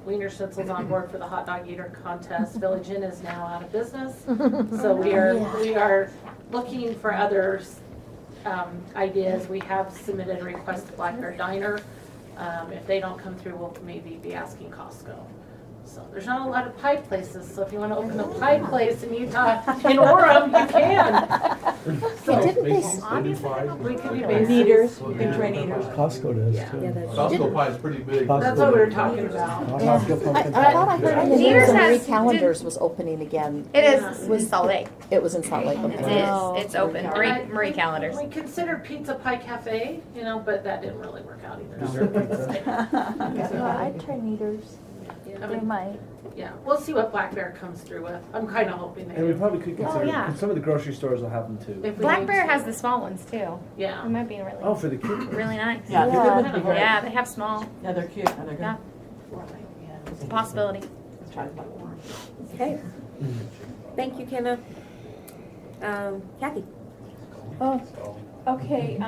Wiener Schnitzel's on board for the hot dog eater contest. Village Inn is now out of business. So we are looking for other ideas. We have submitted a request to Black Bear Diner. If they don't come through, we'll maybe be asking Costco. So there's not a lot of pie places, so if you want to open a pie place in Utah, in Orem, you can. So Didn't they we could be basically. Eaters, you can train eaters. Costco does Yeah. too. Yeah, that's. Costco pie is pretty big. Costco. That's what we were talking about. Costco pumpkin I thought I pie. heard in the Peters news that Marie has- Callender's was opening again. It is, was Salt Lake. It was in Salt Lake. It Okay. is, it's open. Marie Callender's. We considered Pizza Pie Cafe, but that didn't really work out either. Dessert pizza. Yeah, I'd try Neaters. I They mean, might. yeah, we'll see what Black Bear comes through with. I'm kind of hoping they And we do. probably could consider, yeah. some of the grocery stores will have them too. If we Black need Bear to. has the small ones too. It Yeah. might be really, Oh, for the kids. really nice. Yeah, Yeah. the good ones be great. Yeah, they have small. Yeah, they're cute and they're good. Yeah, it's a possibility. Okay. Thank you, Kenna. Kathy? Oh, okay,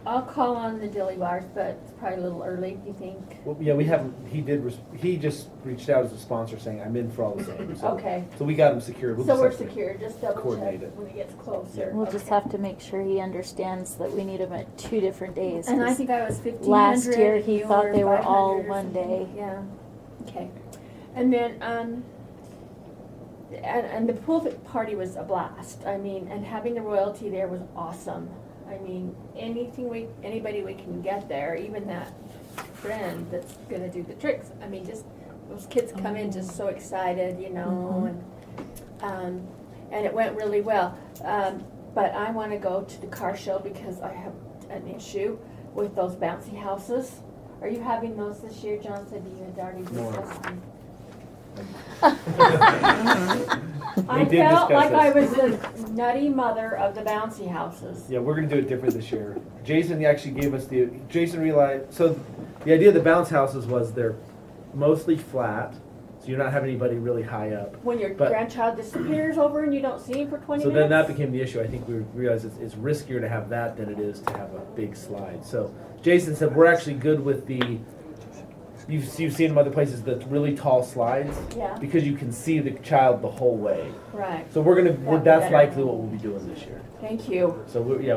I'll call on the dilly bars, but it's probably a little early, do you think? Well, yeah, we haven't, he just reached out as a sponsor saying, I'm in for all the same. So- Okay. So we got him secured. We'll So just we're have to- secure, just double coordinate check it. when it gets closer. We'll just Okay. have to make sure he understands that we need them at 2 different days. And I 'cause think I was 1,500. last year and he you thought they were 500 all or one something. day. Yeah, okay. And then, and the pool party was a blast. I mean, and having the royalty there was awesome. I mean, anybody we can get there, even that friend that's gonna do the tricks. I mean, just, those kids come in just so excited, you know, and it went really well. But I wanna go to the car show because I have an issue with those bouncy houses. Are you having those this year, John said you had already discussed them. I We did felt discuss like I this. was the nutty mother of the bouncy houses. Yeah, we're gonna do it different this year. Jason actually gave us Jason realized, so the idea of the bounce houses was they're mostly flat, so you're not having anybody really high up. When your But- grandchild disappears over and you don't see him for 20 So minutes. then that became the issue. I think we realized it's riskier to have that than it is to have a big slide. So Jason said, we're actually good with you've seen in other places, the really tall slides. Yeah. Because you can see the child the whole way. Right. So that's better. likely what we'll be doing this year. Thank you. So yeah.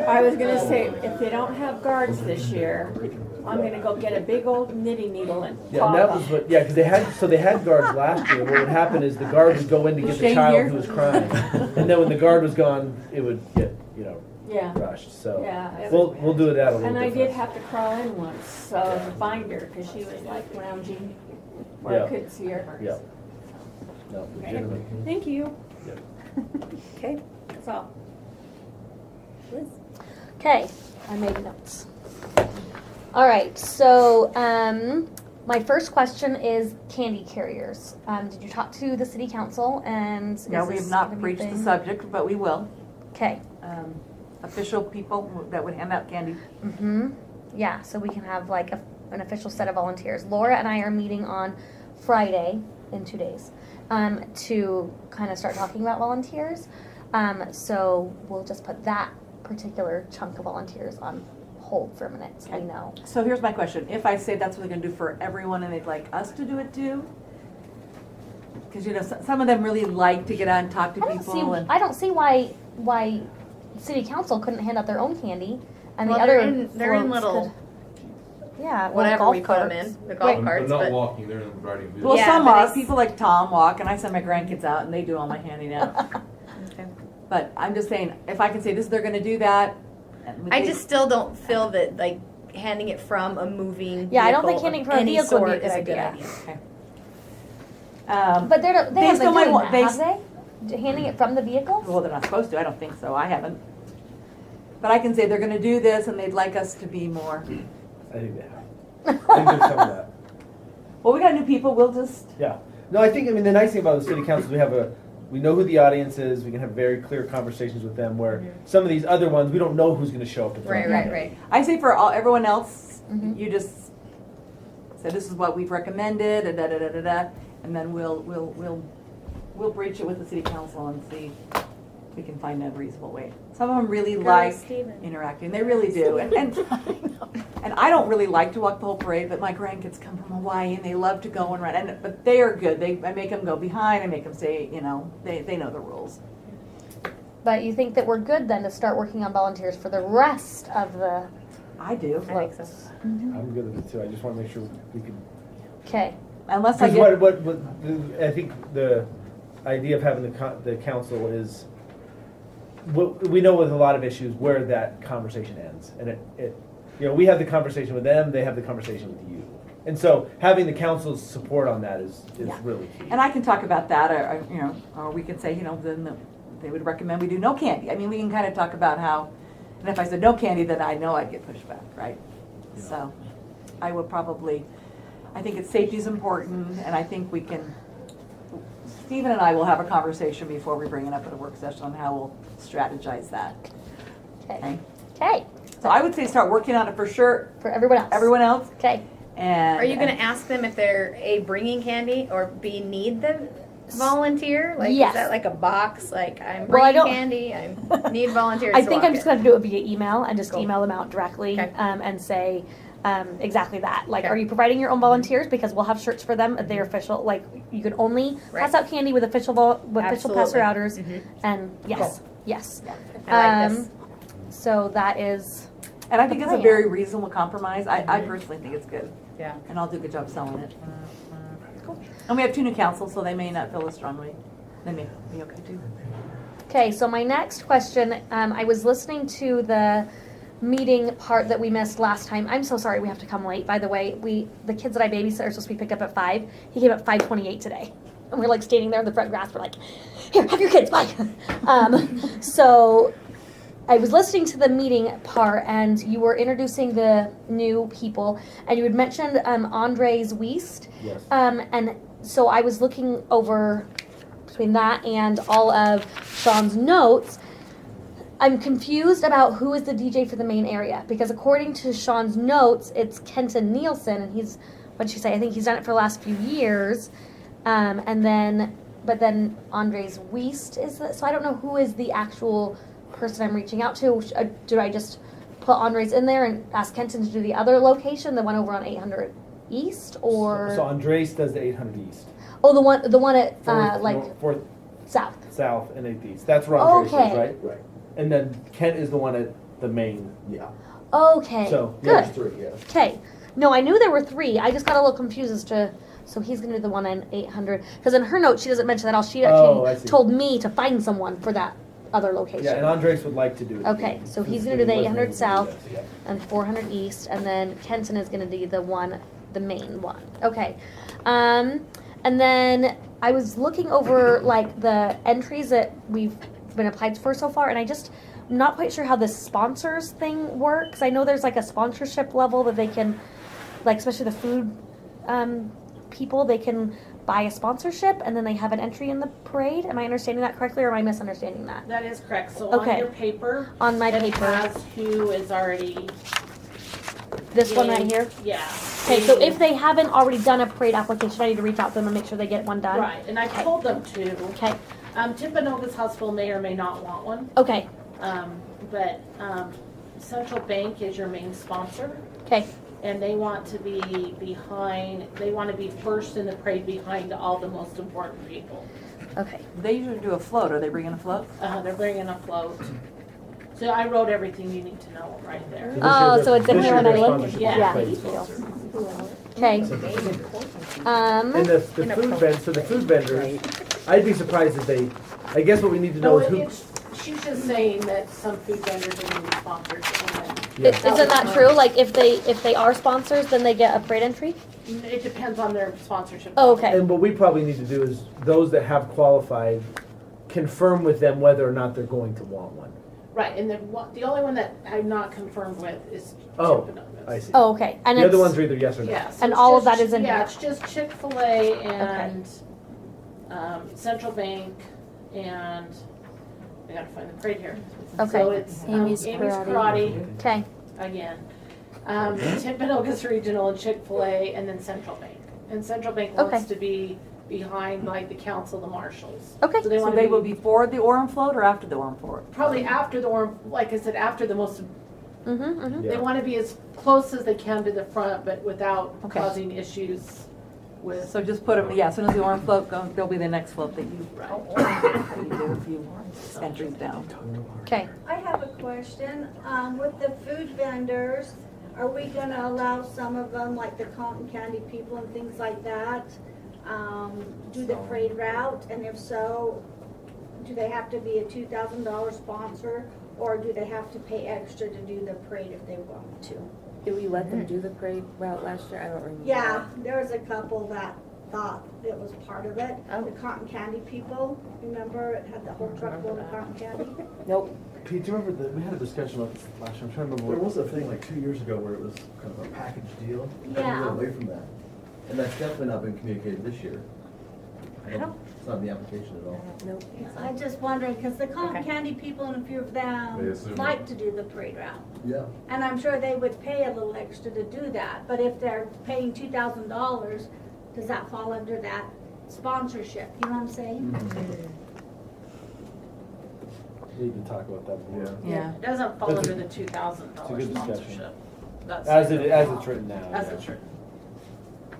I was gonna say, if they don't have guards this year, I'm gonna go get a big old knitting needle and Yeah, claw and that them. was what, yeah, because they had guards last year. What would happen is the guard would go in to get the Shane child here? who was crying. And then when the guard was gone, it would get, Yeah, rushed. So yeah. it we'll was- do that a little And I different. did have to crawl in once, so to find her, because she was like lounging where Yeah. I couldn't see her. Yeah. No, Okay. legitimate. Thank you. Okay, that's all. Liz? Okay, I made notes. All right, so my first question is candy carriers. Did you talk to the city council and? Yeah, is we this have not gonna be a breached the thing? subject, but we will. Okay. Official people that would hand out candy. Mm-hmm. Yeah, so we can have like an official set of volunteers. Laura and I are meeting on Friday in 2 days to kind of start talking about volunteers. So we'll just put that particular chunk of volunteers on hold for a minute so we know. So here's my question. If I say that's what they're gonna do for everyone and they'd like us to do it too? Because, some of them really like to get out and talk to people and. I don't see why city council couldn't hand out their own candy and Well, the they're other in floats little, could, yeah, well, whatever golf we put them carts. in, the golf Right. carts, But not but. walking, they're riding vehicles. Well, Yeah, some but are. it's- People like Tom walk, and I send my grandkids out, and they do all my handing out. Okay. But I'm just saying, if I can say this, they're going to do that. and I they- just still don't feel that like handing it from a moving Yeah, I don't think vehicle handing of from a any vehicle would be a sort good is a good idea. idea. Okay. But they haven't Based been on my doing wa- that, based- have they? Handing it from the vehicles? Well, they're not supposed to. I don't think so. I haven't. But I can say they're going to do this, and they'd like us to be more. I think they have. I think there's some of that. Well, we got new people. We'll just. Yeah. No, I think, the nice thing about the city council is we know who the audience is. We can have very clear conversations with them where some of these other ones, we don't know who's going to show up in front Right, of right, them. right. I say for everyone else, Mhm. you just say this is what we've recommended, and da da da da da, and then we'll breach it with the city council and see if we can find a reasonable way. Some of them really like Steven. interacting. They really do, and I don't really like to walk the whole parade, but my grandkids come from Hawaii and they love to go and run. But they are good. I make them go behind. I make them say, they know the rules. But you think that we're good then to start working on volunteers for the rest of the I do. I think so. I'm good with it too. I just want to make sure we can. Okay. Unless I Because get. I think the idea of having the council is, we know with a lot of issues where that conversation ends, and we have the conversation with them, they have the conversation with you, and so having the council's support on that is Yeah. really key. And I can talk about that, or we could say, then they would recommend we do no candy. I mean, we can kind of talk about how, and if I said no candy, then I know I'd get pushed back, right? Yeah. So, I would probably, I think safety is important, and I think we can, Stephen and I will have a conversation before we bring it up at a work session on how we'll strategize that. Okay. Okay. So I would say start working on it for sure. For everyone else. Everyone else. Okay. And Are you gonna ask them if they're A, bringing candy, or B, need the volunteer? Like, Yes. is that like a box, like, I'm Well, I bringing don't- candy, I need volunteers I to think walk I'm just it. going to do it via email and just Cool. email them out directly Okay. and say exactly that. Like, Okay. are you providing your own volunteers? Because we'll have shirts for them. They're official. Like, you can only Right. pass out candy with official passer Absolutely. outers. Mhm. And yes, yes. I like this. So that is. And I think it's a plan. very reasonable compromise. I personally think it's good. Yeah. And I'll do a good job selling it. And we have 2 new councils, so they may not feel as strongly. They may be okay too. Okay, so my next question, I was listening to the meeting part that we missed last time. I'm so sorry we have to come late, by the way. The kids that I babysit are supposed to be picked up at 5. He came at 5:28 today. And we're like standing there in the front grass. We're like, here, have your kids, bye. So I was listening to the meeting part, and you were introducing the new people, and you had mentioned Andres Wiest. Yes. And so I was looking over between that and all of Sean's notes. I'm confused about who is the DJ for the main area, because according to Sean's notes, it's Kenton Nielsen, and he's, what did she say? I think he's done it for the last few years. But then Andres Wiest is the, so I don't know who is the actual person I'm reaching out to. Do I just put Andres in there and ask Kenton to do the other location, the one over on 800 East, or So Andres does the 800 East. oh, the one at Fourth, like fourth south. south and 8th East. That's where Andres Okay. is, right? Right. And then Kent is the one at the main. Yeah. Okay, So, good. There's 3, yeah. Okay. No, I knew there were 3. I just got a little confused as to. So he's going to do the one on 800. Because in her note, she doesn't mention that all. She Oh, I actually see. told me to find someone for that other location. Yeah, and Andres would like to do it. Okay, so he's going to do the 800 south and 400 east, and then Kenton is going to do the main one. Okay. And then I was looking over like the entries that we've been applied for so far, and I just not quite sure how this sponsors thing works. I know there's like a sponsorship level that they can, like especially the food people, they can buy a sponsorship and then they have an entry in the parade. Am I understanding that correctly, or am I misunderstanding that? That is correct. So Okay. on your paper, On my it paper, has who is already. this one right being- here. Yeah. Okay, so if they haven't already done a parade application, I need to reach out to them and make sure they get one done. Right, and I Okay. told them to. Okay. Timpanogos Hospital may or may not want one, Okay. but Central Bank is your main sponsor. Okay. And they want to be behind, they want to be first in the parade behind all the most important people. Okay. They usually do a float. Are they bringing a float? They're bringing a float. So I wrote everything you need to know right there. Oh, so it's in here when I look? Yeah. Yeah. Okay. And the food vendors, so the food vendors, I'd be surprised if they, I guess what we need to know No, is who. she's just saying that some food vendors are going to be sponsored. Yeah. Isn't that true? Like if they are sponsors, then they get a parade entry? It depends on their sponsorship. Oh, okay. And what we probably need to do is those that have qualified, confirm with them whether or not they're going to want one. Right, and the only one that I'm not confirmed with is Oh, Timpanogos. I see. Oh, okay. And The other it's- ones are either yes or no. Yeah, so And it's all of just- that is in Yeah, here? it's just Chick-fil-A and Central Bank and I gotta find the parade here. Okay. So it's Amy's Amy's Karate. Karate Okay. again. Timpanogos Regional and Chick-fil-A and then Central Bank. And Central Bank wants Okay. to be behind like the council, the marshals. Okay. So they So want they to will be before the Orem float or after the Orem float? probably after the, or like I said, after the most, Mm-hmm. Mm-hmm. Yeah. they want to be as close as they can to the front, but without Okay. causing issues with. So just put them, yeah, as soon as the Orem float goes, they'll be the next float that you do a few entries down. Okay. I have a question. With the food vendors, are we gonna allow some of them, like the cotton candy people and things like that, do the parade route? And if so, do they have to be a $2,000 sponsor, or do they have to pay extra to do the parade if they want to? Did we let them do the parade route last year? I don't remember. Yeah, there was a couple that thought it was part of it. Oh. The cotton candy people, remember, it had the whole truck full of cotton candy? Nope. Pete, do you remember that we had a discussion about this last year? I'm trying to remember. There was a thing like 2 years ago where it was kind of a package deal. Yeah. We went away from that. And that's definitely not been communicated this year. I don't- It's not in the application at all. Nope. I just wondered, because the cotton Okay. candy people and a few of They them assume like it. to do the parade route. Yeah. And I'm sure they would pay a little extra to do that, but if they're paying $2,000, does that fall under that sponsorship, you know what I'm saying? Need to talk about that more. Yeah. It doesn't fall That's under a- the $2,000 it's a good discussion. sponsorship. That's As it's written now. As yeah. it's written.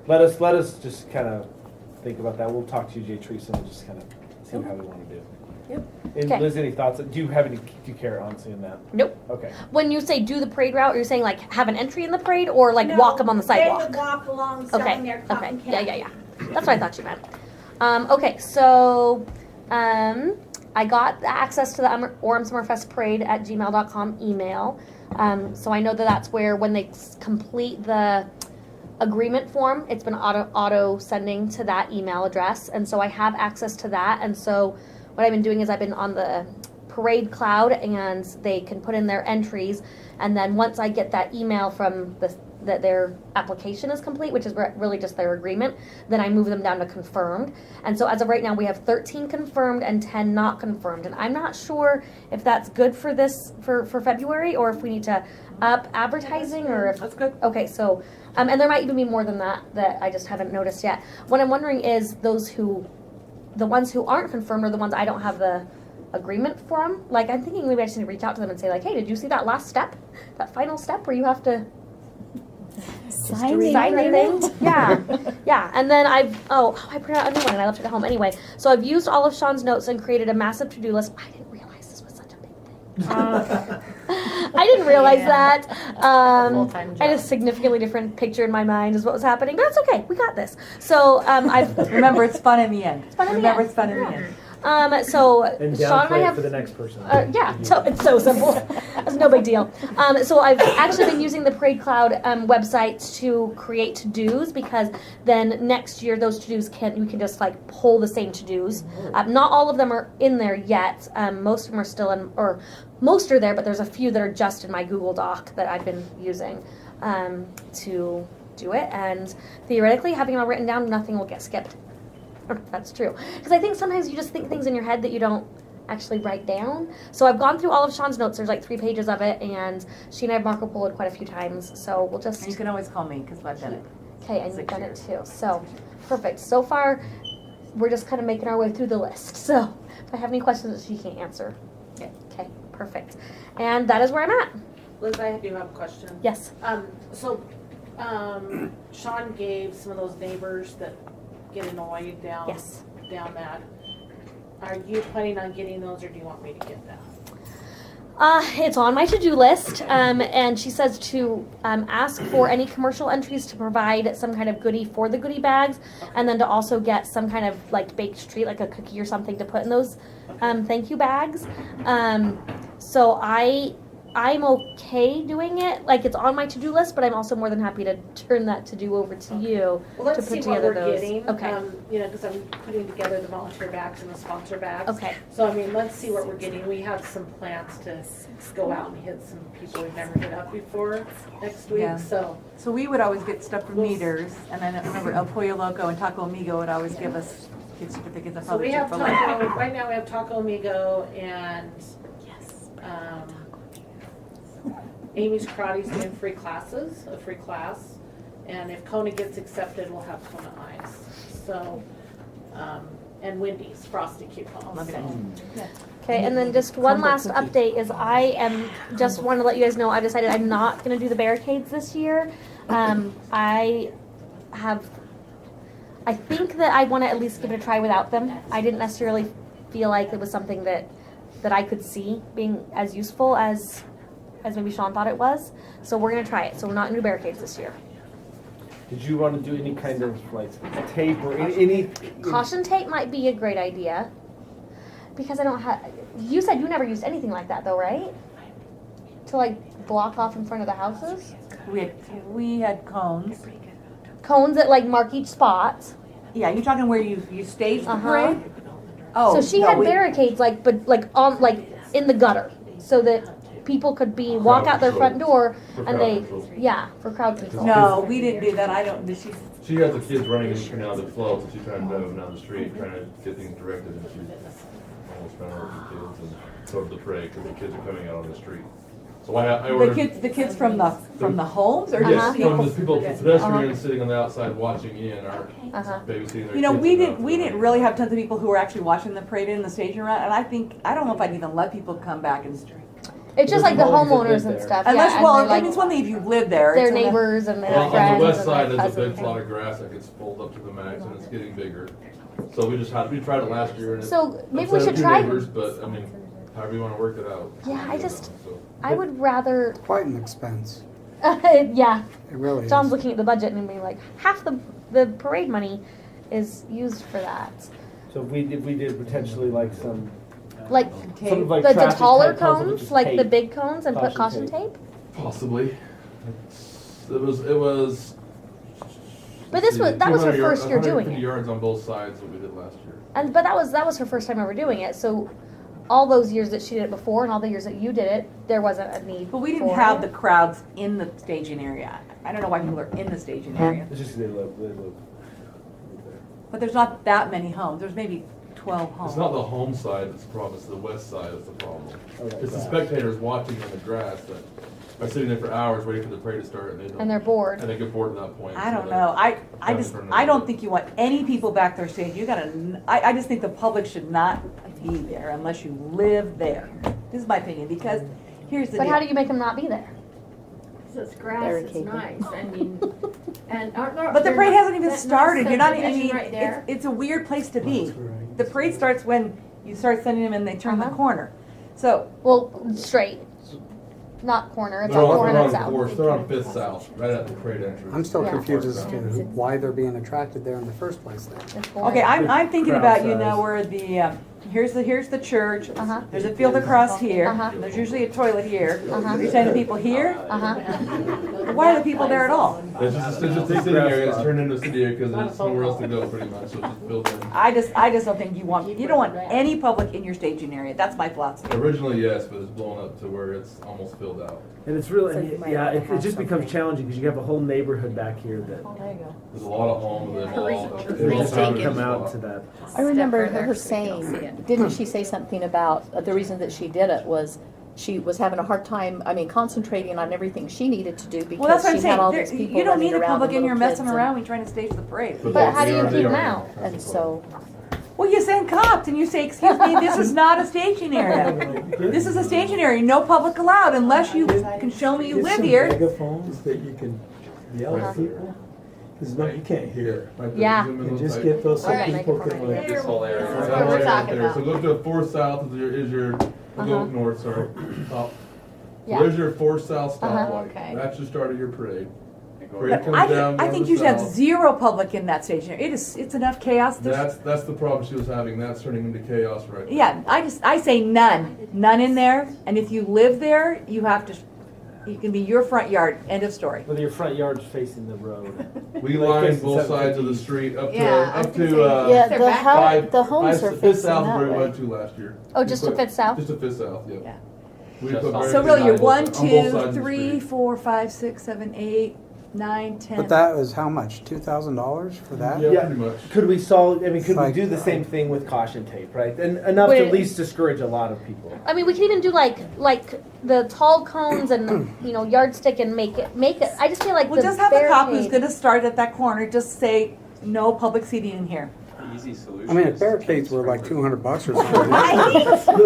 Let us just kind of think about that. We'll talk to you, Jay Teresa, and just kind of see how we want to do. Yep. And Okay. Liz, any thoughts? Do you care honestly in that? Nope. Okay. When you say do the parade route, you're saying like have an entry in the parade or like walk them on the sidewalk? They would walk along Okay, selling their okay, cotton candy. yeah. That's what I thought you meant. Okay, so I got the access to the Orem Summerfest Parade at gmail.com email. So I know that that's where when they complete the agreement form, it's been auto sending to that email address. And so I have access to that. And so what I've been doing is I've been on the parade cloud and they can put in their entries. And then once I get that email from that their application is complete, which is really just their agreement, then I move them down to confirmed. And so as of right now, we have 13 confirmed and 10 not confirmed. And I'm not sure if that's good for for February or if we need to up advertising or if That's good. Okay, so and there might even be more than that I just haven't noticed yet. What I'm wondering is the ones who aren't confirmed are the ones I don't have the agreement from. Like I'm thinking maybe I just need to reach out to them and say like, hey, did you see that last step, that final step where you have to Sign the sign the agreement. thing? Yeah. And then I printed out a new one and I left it at home anyway. So I've used all of Sean's notes and created a massive to-do list. I didn't realize this was such a big thing. I didn't realize that. Full-time job. I had a significantly different picture in my mind is what was happening, but that's okay. We got this. So I've Remember, it's fun in the end. It's fun in the Remember, end. it's fun in the end. So And Sean and I downplay it have for the next person. yeah, so it's so simple. It's no big deal. So I've actually been using the Parade Cloud website to create to-dos because then next year those to-dos we can just like pull the same to-dos. Not all of them are in there yet. Most of them are still in, or most are there, but there's a few that are just in my Google Doc that I've been using to do it. And theoretically, having it all written down, nothing will get skipped. That's true. Because I think sometimes you just think things in your head that you don't actually write down. So I've gone through all of Sean's notes. There's like 3 pages of it, and she and I have Marco Poloed quite a few times. So we'll just... And you can always call me because I've done it. Okay, and you've 6 done years. it too. So, perfect. So far, we're just kind of making our way through the list. So, if I have any questions that she can't answer. Okay, perfect. And that is where I'm at. Liz, I do have a question. Yes. Sean gave some of those neighbors that get annoyed down that. Are you planning on getting those, or do you want me to get them? It's on my to-do list, and she says to ask for any commercial entries to provide some kind of goodie for the goodie bags, and then to also get some kind of like baked treat, like a cookie or something, to put in those thank you bags. So I'm okay doing it. Like it's on my to-do list, but I'm also more than happy to turn that to-do over to you Well, let's to put see what together we're those. getting. Okay. Because I'm putting together the volunteer bags and the sponsor bags. Okay. So, let's see what we're getting. We have some plans to go out and hit some people we've never hit up before next week. Yeah. So we would always get stuff from Meters, and then I remember El Pollo Loco and Taco Amigo would always give us gift certificates of we have Chick-fil-A. right now we have Taco Amigo and Amy's Karate's doing free classes, a free class. And if Kona gets accepted, we'll have Kona Ice. So, and Wendy's Frosty Coupons. Okay, and then just one last update is I just want to let you guys know I've decided I'm not going to do the barricades this year. I think that I want to at least give it a try without them. I didn't necessarily feel like it was something that I could see being as useful as maybe Sean thought it was. So we're going to try it. So we're not going to do barricades this year. Did you want to do any kind of like tape or any Caution tape might be a great idea. Because I don't have... You said you never used anything like that though, right? To like block off in front of the houses? We had cones. Cones that like mark each spot. Yeah, you talking where you staged the Uh-huh. parade? Oh, So she no, had we- barricades in the gutter so that people could walk out their front door and for crowd control. No, we didn't do that. I don't. Did she? She has the kids running in and out of the flow, so she's trying to drive them down the street, trying to get things directed, and she almost ran over the kids and sort of the parade because the kids are coming out on the street. So I ordered. The kids from the homes or Yes, just from the people? people, pedestrians sitting on the outside watching in, are babysitting their You know, kids we and didn't really have tons of people who were actually watching the parade in the staging run, and I don't know if I'd even let people come back and. It's just like the homeowners and stuff. Unless, yeah, well, and they're, it's one thing if you live there. their It's neighbors and their Well, friends. on the west and side, their there's a big cousins. plot of grass that gets pulled up to the max, and it's getting bigger. So we tried it last year, and it So maybe we upset a should few try. neighbors, but I mean, however you want to work it out. Yeah, So- I would rather. Quite an expense. Yeah. It really John's is. looking at the budget and being like, half the parade money is used for that. So if we did potentially like some. Like Sort of like the traffic taller type puzzle with cones, just like the tape. big cones, and put Caution caution tape. Possibly. It was. But this was that was her 200 first year doing 150 it, yards on both sides that we did last year. and but that was her first time ever doing it. So all those years that she did it before, and all the years that you did it, there wasn't a need. But we didn't for have it. the crowds in the staging area. I don't know why people are in the staging area. It's just they live there. But there's not that many homes. There's maybe 12 homes. It's not the home side that's the problem, it's the west side that's the problem. Okay, It's the wow. spectators watching in the grass that are sitting there for hours waiting for the parade to start, and they don't. And they're bored. And they get bored at that point. I so don't they're know. I having just for another I don't day. think you want any people back there staging. You gotta. I just think the public should not be there unless you live there. This is my opinion because here's the But deal. how do you make them not be there? It's grass, it's Barricade. nice, I mean, and aren't there? But the parade hasn't even that nice started. You're not. I subdivision mean, right there? it's a weird place to be. That's right. The parade starts when you start sending them and they turn the Uh-huh. corner. So Well, straight, not corner. It's They're on on, corner they're and on south. Fourth, they're on Fifth South, right at the parade entrance. I'm still Yeah. confused as to why they're being attracted there in the first place then. It's boring. okay, I'm thinking Crowd about size. where the here's the church. Uh-huh. There's a field across here. Uh-huh. There's usually a toilet here. Uh-huh. You're sending people here. Uh-huh. Why are the people there at all? It's just a city area, it's turned into a city area because there's nowhere else to go pretty much, so it's just built in. I just don't think you don't want any public in your staging area. That's my philosophy. Originally, yes, but it's blown up to where it's almost filled out. And it's really, So you might yeah, wanna it have just becomes something. challenging because you have a whole neighborhood back here that There's a lot of homes, they've all. they just don't come out to that. I remember further her so you can see saying, it. didn't she say something about the reason that she did it was she was having a hard time, concentrating on everything she needed to do Well, that's because what I'm she had all saying. these people You don't running need the around public and in here little messing kids around when you're trying to stage the parade. But how do you they keep are- them out? And so, Well, you send cops and you say, excuse me, this is not a staging area. This is a staging area. No public allowed unless you can show me you Get live some here. megaphones that you can yell at people. Because no, you can't hear. Right there, Yeah. zoom in And on just site. get those so Alright. people can like. This whole area. That's That what we're area right talking there. about. So go to 4 South is your we'll go Uh-huh. north, sorry. Top. Yeah. There's your 4 South Uh-huh. stoplight. Okay. That's the start of your parade. Parade But comes down, I goes think to you should have south. zero public in that staging area. It's enough chaos. That's the problem she was having. That's turning into chaos right now. Yeah, I say none in there. And if you live there, you can be your front yard. End of story. Whether your front yard's facing the road. We Like lined facing both sides of the 750s. street up to Yeah, I was gonna say, yeah, They're the back house, the homes are Fifth facing South is that where we way. went to last year. Oh, just to Fifth South? Just to Fifth South, yeah. Yeah. We Just put off. So barricades really, you're on both 1, sides of the 2, street. 3, 4, 5, 6, 7, 8, 9, 10. But that was how much? $2,000 for that? Yeah, Yeah. pretty much. Could we solve, could we Like- do the same thing with caution tape, right? And enough to Wait. at least discourage a lot of people. I mean, we could even do like the tall cones and yardstick and make it. I just feel like We'll the just have a cop who's barricade- going to start at that corner. Just say no public seating in here. Easy solution. I mean, if is barricades were like $200 or something.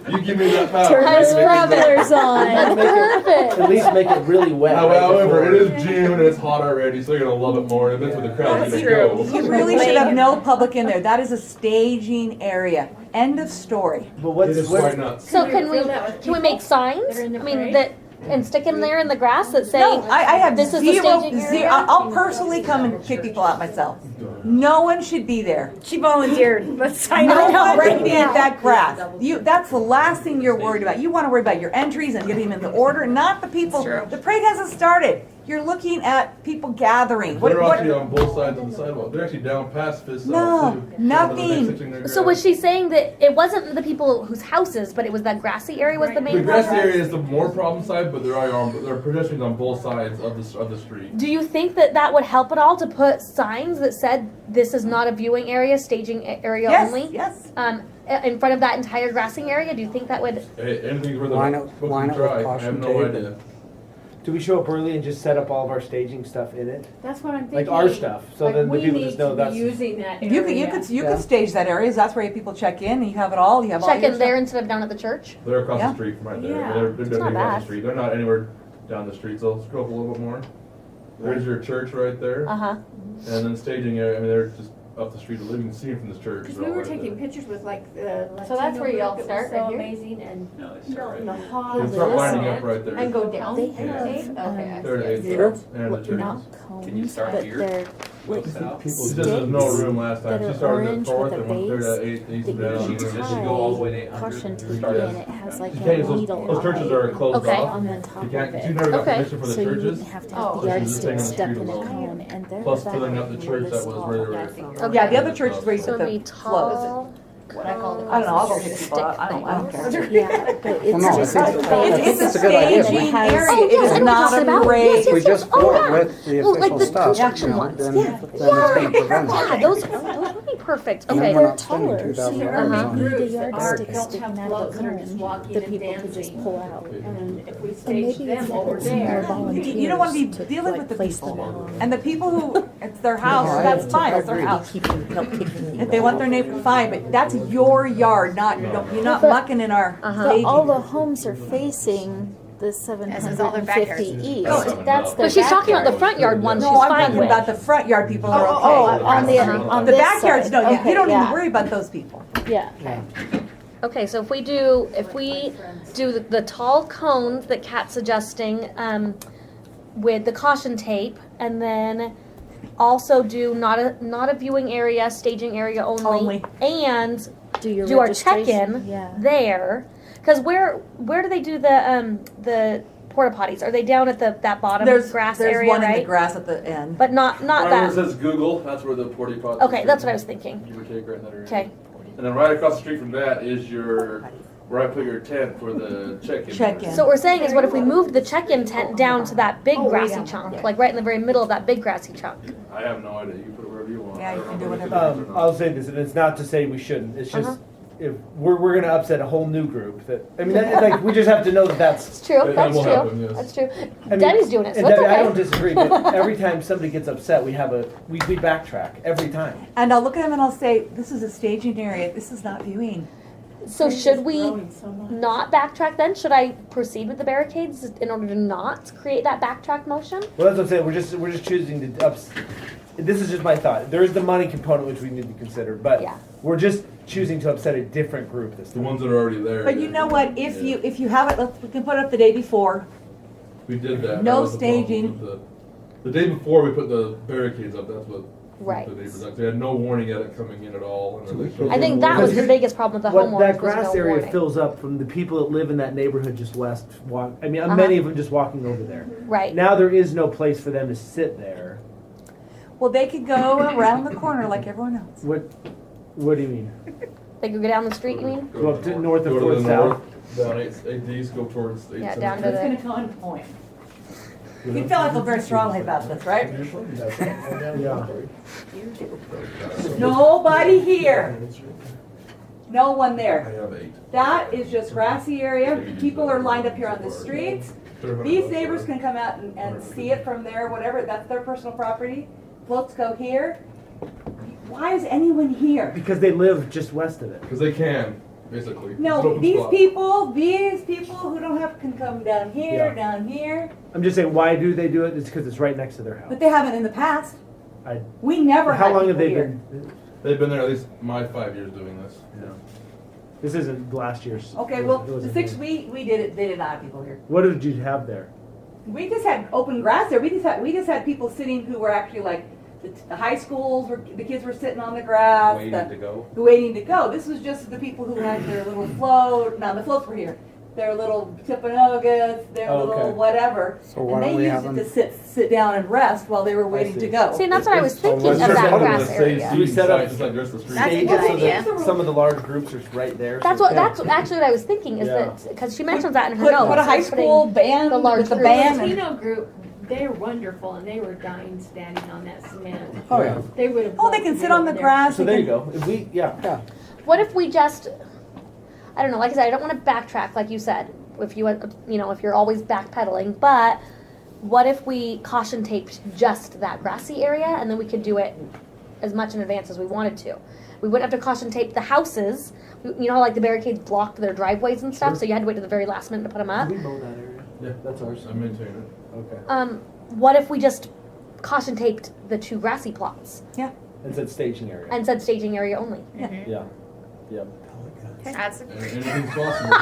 You give me that power. Turn the sprinklers on. That's perfect. At least make it really wet. right However, before. it is June and it's hot already, so you're gonna love it more. And that's where the crowd's That's gonna true. go. You really should have no public in there. That is a staging area. End of story. But It what's is quite nuts. So Can can we we fill that with can we make people signs? that are in the I mean parade? and stick them there in the grass that say No, I have this is the zero. staging area? Zero. I'll personally come and kick people out myself. No one should be there. She volunteered. Let's sign No it out one right should be in now. that grass. That's the last thing you're worried about. You want to worry about your entries and getting them in the order, not the people. It's true. The parade hasn't started. you're looking at people gathering. They're actually on both sides of the sidewalk. They're actually down past Fifth South. No, nothing. So was she saying that it wasn't the people whose houses, but it was that grassy area was the main The grassy problem? area is the more problem side, but there are pedestrians on both sides of the street. Do you think that that would help at all to put signs that said this is not a viewing area, staging area Yes, only? yes. In front of that entire grassing area? Do you think that would? Hey, anything's worth Line a it with try. I have caution no tape idea. and- Do we show up early and just set up all of our staging stuff in it? That's what I'm thinking. Like our stuff, so then the people just know We that's. need to be using that area. You could stage that area. That's where people check in. And you have it all. You have all Check your in there stuff. instead of down at the church? They're across Yeah. the street from right there. Yeah. They're It's not directly across bad. the street. They're not anywhere down the street, so scroll up a little bit more. There's your church right there. Uh-huh. And then staging area, I mean, they're just up the street. You can see them from this church. Because They're we all were right taking there. pictures with like the Latino So that's where group y'all that start, was so right here? amazing and No, they start right the there. hall. They start lining up right there. And go down? They Okay, have, okay. They're at eighth they're and the church. not Can you cones, start but here? they're Go like south? She sticks said there's no room last time. that She are started at orange fourth with a and went clear base to eighth, east that down. you Just can go all the way to tie 800 caution and tape start in. at- It has like You a can't, needle those churches are closed Okay. off. on the top You of can't, it. you never got Okay. permission for the So you churches. wouldn't have to have Oh, the this is yardstick the thing on the stuck street in a alone. cone, and they're Plus about filling up the church that was where they were. Okay. Yeah, the other church is where you So put it'd be the floats. tall. What I call the I don't know. I'll go stick pick people up. I don't care. Yeah, but it's Well, no, just I a think base. It's a good idea. staging Has- area. Oh, It yes, is I know what not you're a talking about. parade. Yes, yes, We yes. just Oh, go yeah. with the Oh, like official the stuff, construction you know, ones. then, Yeah. then it's being prevented. Yeah, those would be perfect. And then Okay. we're They're not spending taller, so $2,000 you on don't need a Groups that yardstick don't sticking have out of floats a that are just cone walking that and people could just dancing. pull out. And if we And stage maybe them it's over some more there. volunteers You don't want to be to, dealing like, with the place them people. along. And the people who, it's their house, No, I that's agree. fine, it's their house. If they want their neighbor, fine, but that's your yard, not, you're not But- mucking in our But staging. all the homes are facing the Yes, it's all their 750 backyards. east. Oh, That's their But she's talking about the backyard. front yard one. She's No, I'm fine talking with. about the front yard people are okay. on the The this backyards, side. no, you Okay, don't even yeah. worry about those people. Yeah. Okay, so if we do the tall cones that Kat's suggesting, with the caution tape, and then also do not a viewing area, staging area only. And Do our registration. check-in Yeah. there, because where do they do the porta potties? Are they down at that bottom grass There's area, one in right? the grass at the end. But not Right where it that. says Google, that's where the porta potty. Okay, that's what I was thinking. You would take right in that area. Okay. And then right across the street from that is where I put your tent for the check-in. Check-in. So what we're saying is, what if we moved the check-in tent down to that big grassy yeah. chunk, like right in the very middle of that big grassy chunk? I have no idea. You can put it wherever you want. Yeah, I you don't can know do if it whatever. is or not. I'll say this, and it's not to say we shouldn't. It's just if we're gonna upset a whole new group. That I mean, like we just have to know that that's. It's true. That That's will true. happen, yes. That's true. I mean, Debbie's doing it, so and it's Debbie, okay. I don't disagree, but every time somebody gets upset, we backtrack every time. And I'll look at them and I'll say, this is a staging area, this is not viewing. So should we not backtrack then? Should I proceed with the barricades in order to not create that backtrack motion? Well, that's what I'm saying. We're just choosing to This is just my thought. There is the money component which we need to consider, but Yeah. we're just choosing to upset a different group this The time. ones that are already there. But you know what, if you have it, we can put it up the day before. We did that. No That was the problem staging. with the day before we put the barricades up, that's what. Right. The neighbors, they had no warning at it coming in at all. And I think that was the biggest problem with the What homeowners. that was grass no area warning. fills up from the people that live in that neighborhood just west. I mean, Uh-huh. many of them just walking over there. Right. Now there is no place for them to sit there. Well, they could go around the corner like everyone else. What do you mean? They could go down the street, you mean? Go up to north Go of to the 4th South. north, down 8 East, go towards 8 Yeah, down to Who's the. gonna come and point? You feel like very strongly about this, right? Yeah. Nobody here. No one I there. have 8. That is just grassy area. People are lined up here on the streets. These neighbors can come out and see it from there, whatever, that's their personal property. Floats go here. Why is anyone here? Because they live just west of it. Because they can, basically. It's an No, open these spot. people who don't have, can come down here, Yeah. down here, I'm just saying, why do they do it? It's because it's right next to their house. but they haven't in the past. I- We never How had long have people they here. been? They've been there at least my 5 years doing this. Yeah. This isn't last year's. Okay, it well, was- it the wasn't 6 here. we did it, they did not have people here. What did you have there? We just had open grass there. We just had people sitting who were actually like the high schools. The kids were sitting on the grass. Waiting to go. Waiting to go. This was just the people who had their little float. No, the floats were here. their little Tippanogas, their Oh, little okay. whatever. So why And don't they we used have it them? to sit down and rest while they were waiting see. to go. See, and that's what I was thinking let's of just that put them grass area. Do we set up Just like the rest of the street. That's a stages good so that idea. some of the large groups are right there? That's so- what. That's actually what I was thinking. Is Yeah. that because she mentions that in her Put, notes. put a high is putting school band the large with a group. band. The And, Latino group, they're wonderful, and they were dying standing on that cement. Oh, yeah. They would have. oh, they can sit on the grass. So they there you can- go. If we, yeah. Yeah. What if we just? I don't know. Like I said, I don't want to backtrack, like you said. If you, if you're always backpedaling, but what if we caution taped just that grassy area, and then we could do it as much in advance as we wanted to. We wouldn't have to caution tape the houses. You know how like the barricades blocked their driveways and stuff, Sure. so you had to wait to the very last minute to put them up. Do we mow that area? Yeah, that's ours. I maintain it. Okay. What if we just caution taped the 2 grassy plots And said staging area. and said staging area only? Yeah. Yep. That's And anything's possible.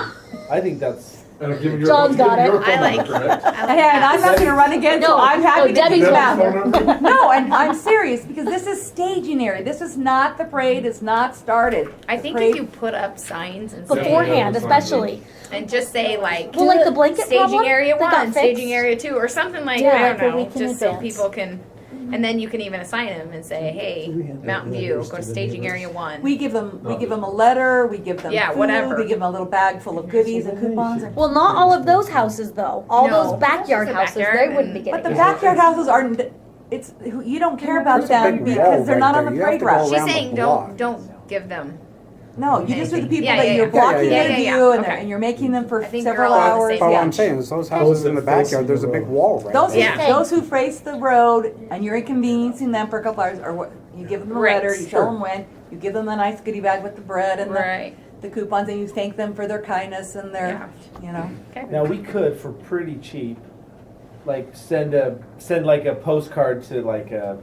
I think that's. And I'm giving your John's got it. your I phone like- number, correct? And I'm not going to run again, so I'm happy to Debbie's do back. that. No, and I'm serious because this is staging area. This is not the parade. It's not started. I The think parade- if you put up signs and say, Beforehand, especially. and just say like, Well, like the blanket staging problem area that got 1, staging fixed? area 2, or something like Yeah, I like a don't know, week in just so advance. people can, and then you can even assign them and say, hey, Do we hand out Mountain View, letters go to to the staging neighbors? area 1. We give them a letter. We give them Yeah, food, whatever. We give them a little bag full of goodies and coupons. Well, not all of those houses though. All No. those backyard Just the houses, backyard they wouldn't be and- getting But the it. backyard houses are. It's you don't care about There's a them big wall because they're right not on there. the You have parade to go route. She's around the saying block. don't give them. No, you just do the people Yeah, that yeah, you're yeah. blocking Yeah, their yeah, yeah. view and, Okay. and you're making them for I think you're several all on the hours. same That's all Yeah. I'm saying is those houses in the backyard, there's a big wall right Those there. Yeah. those who face the road and you're inconveniencing them for a couple hours, or what? You give them a Right. letter. You tell them when. You give them the nice goodie bag with the bread and Right. the coupons, and you thank them for their kindness and their, Okay. Now we could, for pretty cheap, like send like a postcard to like a,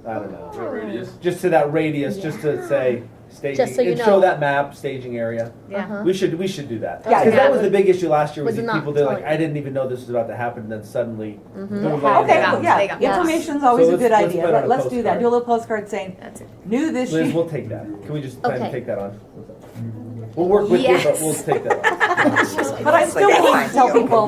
I don't know, That radius. just to that radius, just to say staging, Just so you and know. show that map, staging area. Yeah. Uh-huh. We should do that. Yeah, Because that yeah. was the big issue last year. Was Was these not people? They're like, telling. I didn't even know this was about to happen, and then suddenly. Mhm. boom, Okay, bam, Yeah. well, yeah. They got- Information's always So a good let's idea. put out a Let's do that. postcard. Do a little postcard saying, That's it. new this Liz, year. we'll take that. Can we just plan to Okay. take that on? We'll work with you, but Yes. we'll take that on. But I still want to tell people.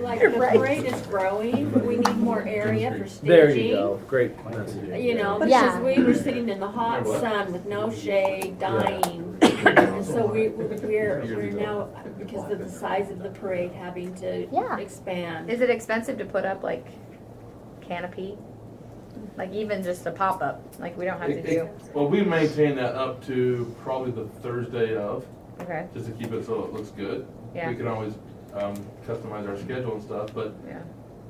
Like the parade is growing, we need more area for staging. There you go. Great messaging. You know, because Yeah. we were sitting in the hot sun with no shade, dying. And so we're now, because of the size of the parade, having to Yeah. expand. Is it expensive to put up like canopy? Like even just a pop-up, like we don't have to do. Well, we maintain that up to probably the Thursday of, Okay. just to keep it so it looks good. Yeah. We can always customize our schedule and stuff, but Yeah.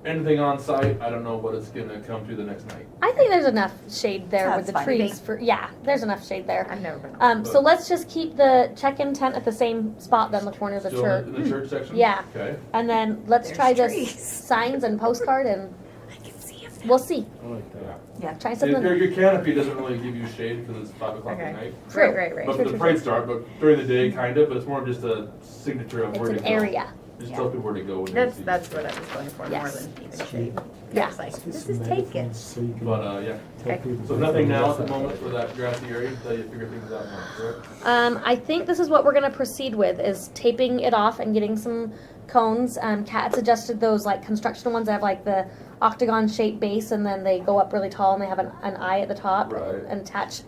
anything on site, I don't know what it's gonna come to the next night. I think there's enough shade there with That's the fine. trees for there's enough shade there. I've never been. On. So let's just keep the check-in tent at the same spot then, the corner of the Still church. in the church section? Yeah. Okay. And then let's There's try this trees. signs and postcard and I can see them. we'll see. I like that. Yeah, try Your, something. your canopy doesn't really give you shade because it's 5 o'clock Okay. at night. True. Right. But for the parade start, but during the day, kind of, but it's more of just a signature of It's where to an go. area. Just Yeah. tell people where to go when they see. That's what I was going for more Yes. than even shade. Yeah. It's like Let's get this some is taken. megaphones so you can But, yeah. tell Okay. people So that nothing they're now at the outside. moment for that grassy area until you figure things out now, correct? I think this is what we're gonna proceed with is taping it off and getting some cones. Kat suggested those like construction ones that have like the octagon shaped base and then they go up really tall and they have an eye at the top Right. and attach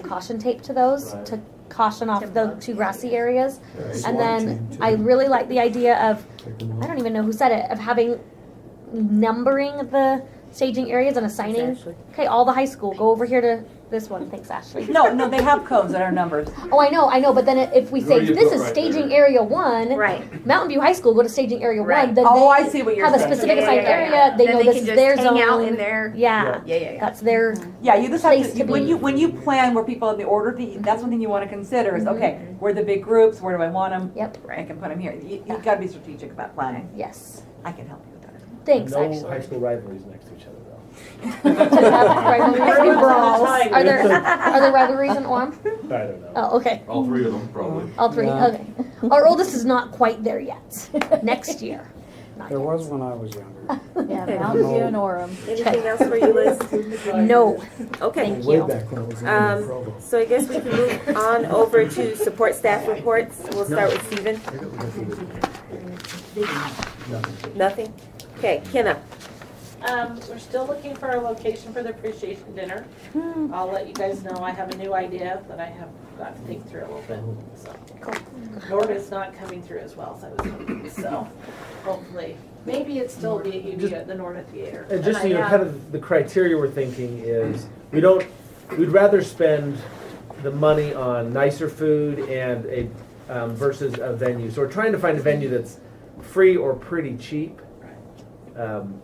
caution tape to those Right. to caution off the 2 grassy areas. Okay. And then I really like the idea of, Take them I off. don't even know who said it, of having numbering the staging areas and assigning. Ashley. Okay, all the high school, go over here to this one. Thanks, Ashley. No, they have codes that are numbered. Oh, I know, but then if we Where say do you this put is right staging there? area 1, Right. Mountain View High School, go to staging area Right. 1, then Oh, they I see what you're have a saying. specific Yeah, assigned yeah, yeah, area. yeah. They Then know they this can is just their hang zone. out in their. Yeah, Yeah. that's their. Yeah, you just have Place to to, be. when you plan where people in the order to eat, that's one thing you want to consider is, okay, where are the big groups, where do I want them? Yep. I can put them here. You've got to be strategic about planning. Yes. I can help you with that. Thanks, No actually. high school rivalries next to each other though. Rivalries? Are there rivalries in Orem? I don't know. Oh, okay. All 3 of them, probably. All 3. Yeah. Okay. Our oldest is not quite there yet. Next year. Not There yet. was when I was younger. Yeah, Okay. Mountain View and Orem. Anything else for you, Liz? No. Okay. Thank Way you. back when it was only in Provo. So I guess we can move on over to support staff reports. We'll start with Stephen. Nothing? Okay, Kenna. We're still looking for a location for the appreciation dinner. I'll let you guys know, I have a new idea that I have got to think through a little bit, so. Norda's not coming through as well as I was hoping, so hopefully, maybe it's still be at the Norda Theater. And just so I you know, have- kind of the criteria we're thinking is, we'd rather spend the money on nicer food and versus a venue. So we're trying to find a venue that's free or pretty cheap.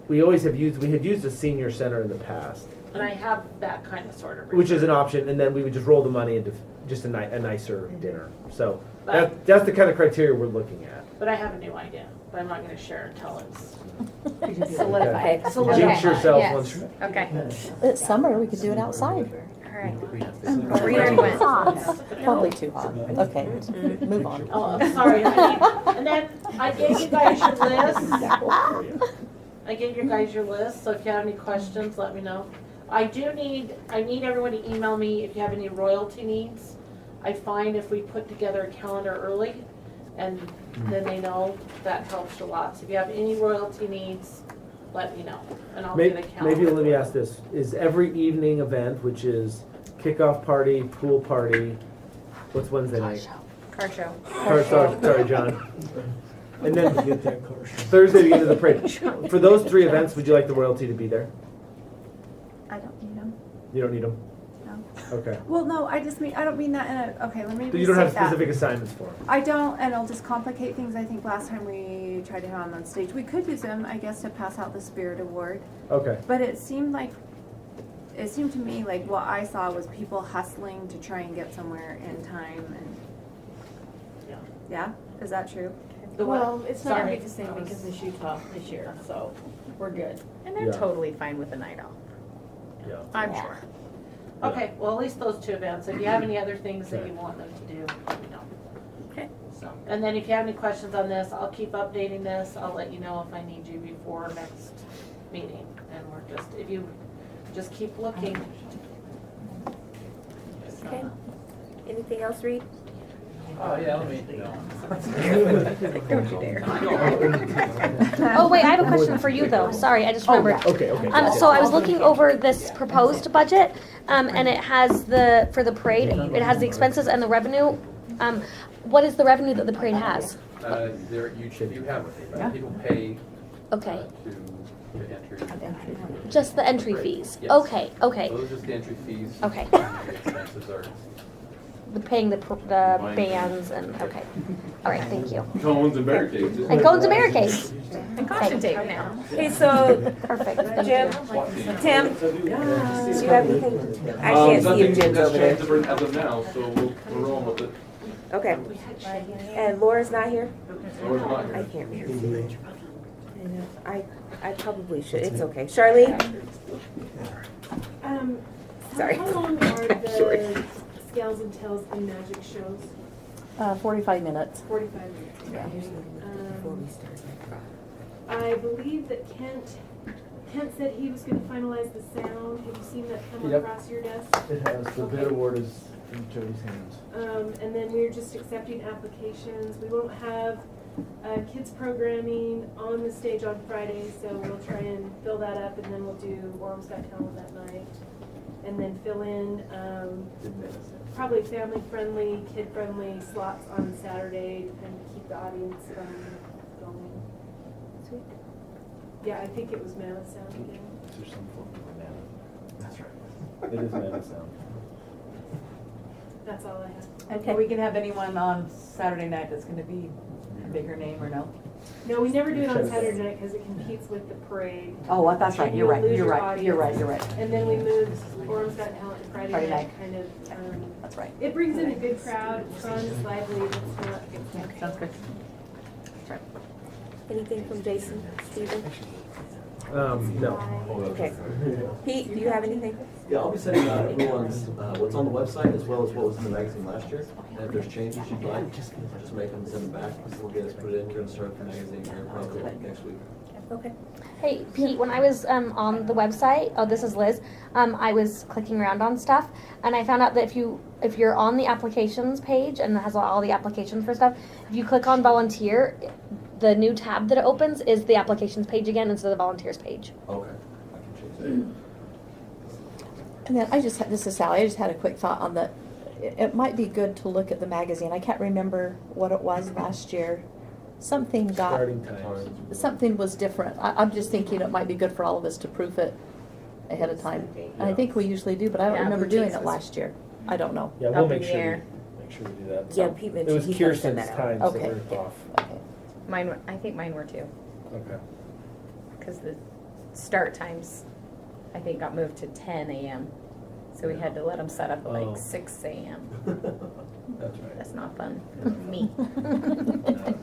We had used a senior center in the past, And I have that kind of sort of. which is an option, and then we would just roll the money into just a nicer dinner. So But- that's the kind of criteria we're looking at. But I have a new idea, but I'm not gonna share until it's Okay. Jinx yourself Yes. once. Okay, It's summer, we could do it outside. all right. We already went. Probably too hot. Okay, move on. Oh, I'm sorry. And then I gave you guys your list. I gave you guys your list, so if you have any questions, let me know. I need everyone to email me if you have any royalty needs. I find if we put together a calendar early, and then they know, that helps a lot. So if you have any royalty needs, let me know, and I'll get a calendar. Maybe let me ask this, is every evening event, which is kickoff party, pool party, what's Wednesday night? Car show. Sorry, John. And then Get that car show. Thursday, the end of the parade. For those 3 events, would you like the royalty to be there? I don't need them. You don't need them? No. Okay. Well, no, I don't mean that in a, okay, let me So you don't have restate that. specific assignments for them? I don't, and it'll just complicate things. I think last time we tried to have them on stage, we could use them, I guess, to pass out the Spirit Award. Okay. But it seemed to me like what I saw was people hustling to try and get somewhere in time and. Yeah, is that true? Well, it's not gonna Sorry. be the same because it's Utah this year, so we're good. And they're Yeah. totally fine with the night off. Yeah. I'm sure. Okay, well, at least those 2 events. If you have any other things that you want them to do, let me know. Okay. So, and then if you have any questions on this, I'll keep updating this. I'll let you know if I need you before next meeting. And if you just keep looking. Okay. Anything else, Reed? Oh, yeah, let me, Don't you dare. Oh, wait, I have a question for you though. Sorry, I just remembered. Okay. So I was looking over this proposed budget, and it has for the parade, it has the expenses and the revenue. What is the revenue that the parade has? you have, people pay Okay, to enter. just the entry fees. Yes. Okay. Those are just the entry fees. Okay. The expenses are. Paying the bands and, okay. All right, thank you. Cones and barricades. And cones and barricades. And caution tape now. Okay, so Perfect. Jim, Tim, do you have anything? I can't see if Jim's over there. Nothing as of now, so we're rolling with it. Okay. And Laura's not here? Laura's not I here. can't hear. I know. I probably should. It's okay. Charlene? Sorry. How long are Sure. the Scales and Tales and Magic shows? 45 minutes. 45 minutes. I believe that Kent said he was gonna finalize the sound. Have you seen that come Yep. across your desk? It has, the bid award is in Jody's hands. And then we're just accepting applications. We won't have kids programming on the stage on Friday, so we'll try and fill that up, and then we'll do Orm's Got Talent that night. And then fill in probably family-friendly, kid-friendly slots on Saturday to kind of keep the audience going. Sweet. Yeah, I think it was Mammoth Sound again. There's some form of Mammoth. That's right. It is Mammoth Sound. That's all I have. And are we gonna have anyone on Saturday night that's gonna be a bigger name or no? No, we never do it on Saturday night because it competes with the parade. Oh, well, that's right, And you're you'll right, lose you're your right, you're right, audience. you're right. And then we moved Orm's Got Talent to Friday Friday night, night. kind of, That's right. it brings in a good crowd, it's fun, it's lively, it's not. Okay, sounds good. That's right. Anything from Jason, Stephen? No. Okay. Pete, do you have anything? Yeah, I'll be sending out everyone's, what's on the website as well as what was in the magazine last year. And if there's changes you'd like, just make them, send them back. We'll get us put it in. We're gonna start the magazine here probably next week. Okay. Hey, Pete, when I was on the website, oh, this is Liz, I was clicking around on stuff, and I found out that if you're on the applications page, and it has all the applications for stuff, if you click on volunteer, the new tab that it opens is the applications page again instead of the volunteers page. Okay. I can change that. And then this is Sally, I just had a quick thought on it might be good to look at the magazine. I can't remember what it was last year. Something Starting times. something was different. I'm just thinking it might be good for all of us to proof it ahead of time. And I think we usually do, but I don't Yeah, remember doing boutiques it last year. I don't know. Yeah, we'll Up in make the sure air. we do that. Yeah, So, Pete it mentioned was he can send Kirsten's that out. times Okay. that were off. Okay. I think mine were too, Okay. because the start times, I think, got moved to 10 a.m. So we had to let them set up at Oh. like 6 a.m. That's right. That's not fun for me.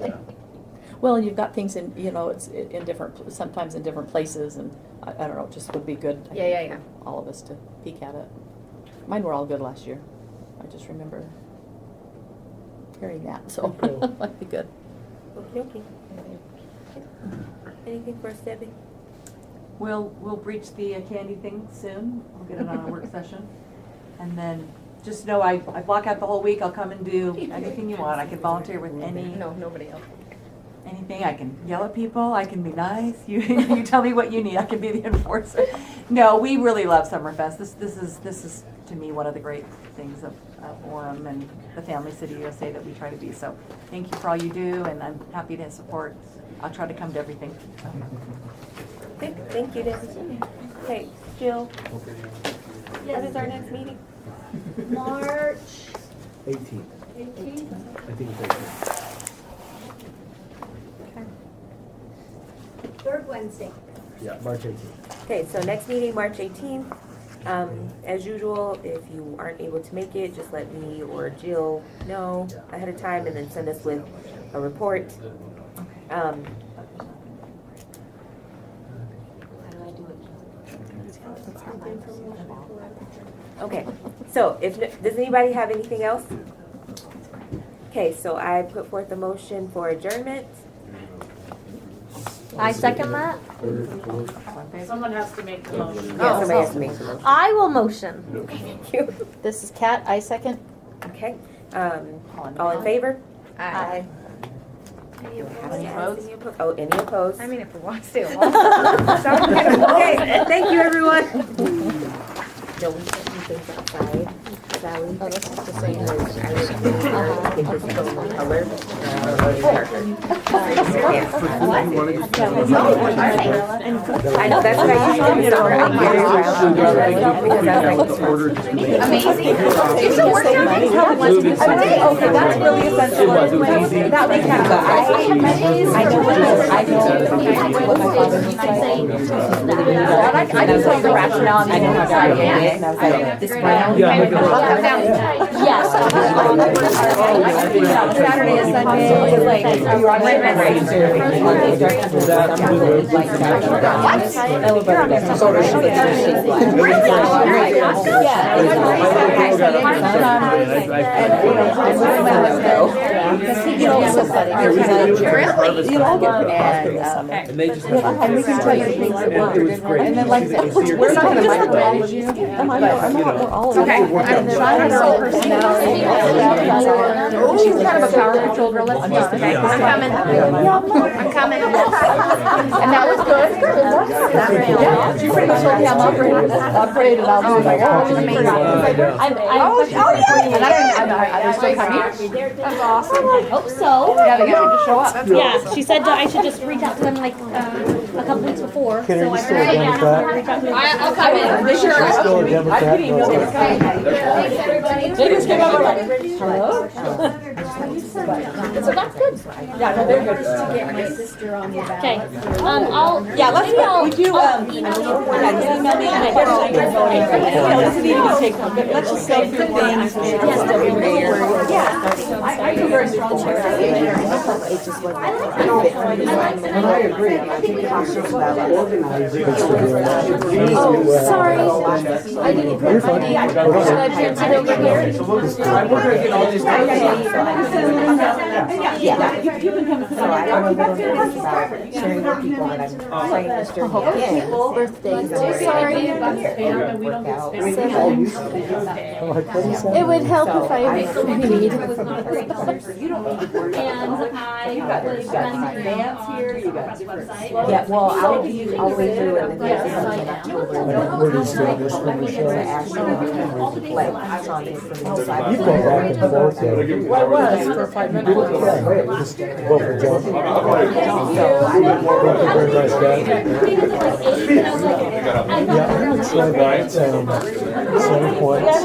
Yeah. Well, you've got things in, it's in different, sometimes in different places, and I don't know, it just would be good. I Yeah, think, yeah. for all of us to peek at it. Mine were all good last year. I just remember hearing that, so Cool. might be good. Okay, okay. Anything for us, Debbie? We'll breach the candy thing soon. We'll get it on a work session. And then just know I block out the whole week. I'll come and do anything you want. I can volunteer with No, nobody else. anything. I can yell at people. I can be nice. You tell me what you need. I can be the enforcer. No, we really love Summerfest. This is to me one of the great things of Orem and the Family City USA that we try to be. So thank you for all you do, and I'm happy to support. I'll try to come to everything. So. Thank you, Debbie. Okay, Jill, when is our next meeting? March 18th. 18th. I think it's 18th. Third Wednesday. Yeah, March 18th. Okay, so next meeting, March 18th. As usual, if you aren't able to make it, just let me or Jill know ahead of time and then send us with a report. Okay, so does anybody have anything else? Okay, so I put forth a motion for adjournment. I second that. Someone has to make the motion. Yeah, somebody has to make the motion. I will motion. Thank you. This is Kat, I second. Okay, all in favor? Aye. Any opposed? Oh, any opposed? I mean, if we want to. Okay, thank you, everyone. No, we can't do things outside, Sally. Oh, this is the same. I think this is the color. I know, that's what I usually do in the summer. I get it around because I like Amazing. Okay, that's really essential. That we kind of go. I know what my father would say. I just know the rationale and I know how to get it. And I was like, this brown. Yes. Saturday and Sunday, it's like, And they just have we can tell you things that work. It was great. And then like, we're not gonna micromanage you. Okay. She's kind of a power controller. Let's be honest. Okay, I'm coming. I'm coming. And that was good. Yeah, she pretty much told me I'm upgraded. I'll do my own. And I was so happy. That's awesome. I hope so. Yeah, they get you to show up. Yeah, she said I should just reach out to them like a couple weeks before. Ken, So are I you still a Democrat? reach out to them. I'll come in for sure. You're still a Democrat? They just came over like, hello? So that's good. Yeah, no, they're good. Get my sister on your back. Okay. I'll. Yeah, let's maybe I'll- we do, I'll email email you. you. Yeah, just email me and I doesn't need to take, let's just go through things. Yeah. I feel very strong. It just wasn't. And I agree. I think it was Oh, sorry. I didn't print my name. Should I print it over here? We're gonna get all this You can come. So I don't know what it is about sharing with people that I'm saying this during the weekend. Birthdays. Sorry. Work out. I'm like, what is that? It would help if I read. You don't need to worry about it. You got bands here, you got different. Yeah, well, I'll always do it in the beginning of October. Where does this from the show? Like, I saw this from the side. You go back and forth there. Well, it was for 5 minutes. Yeah, just go for John. So I Very nice guy. Yeah, it's like 7 points.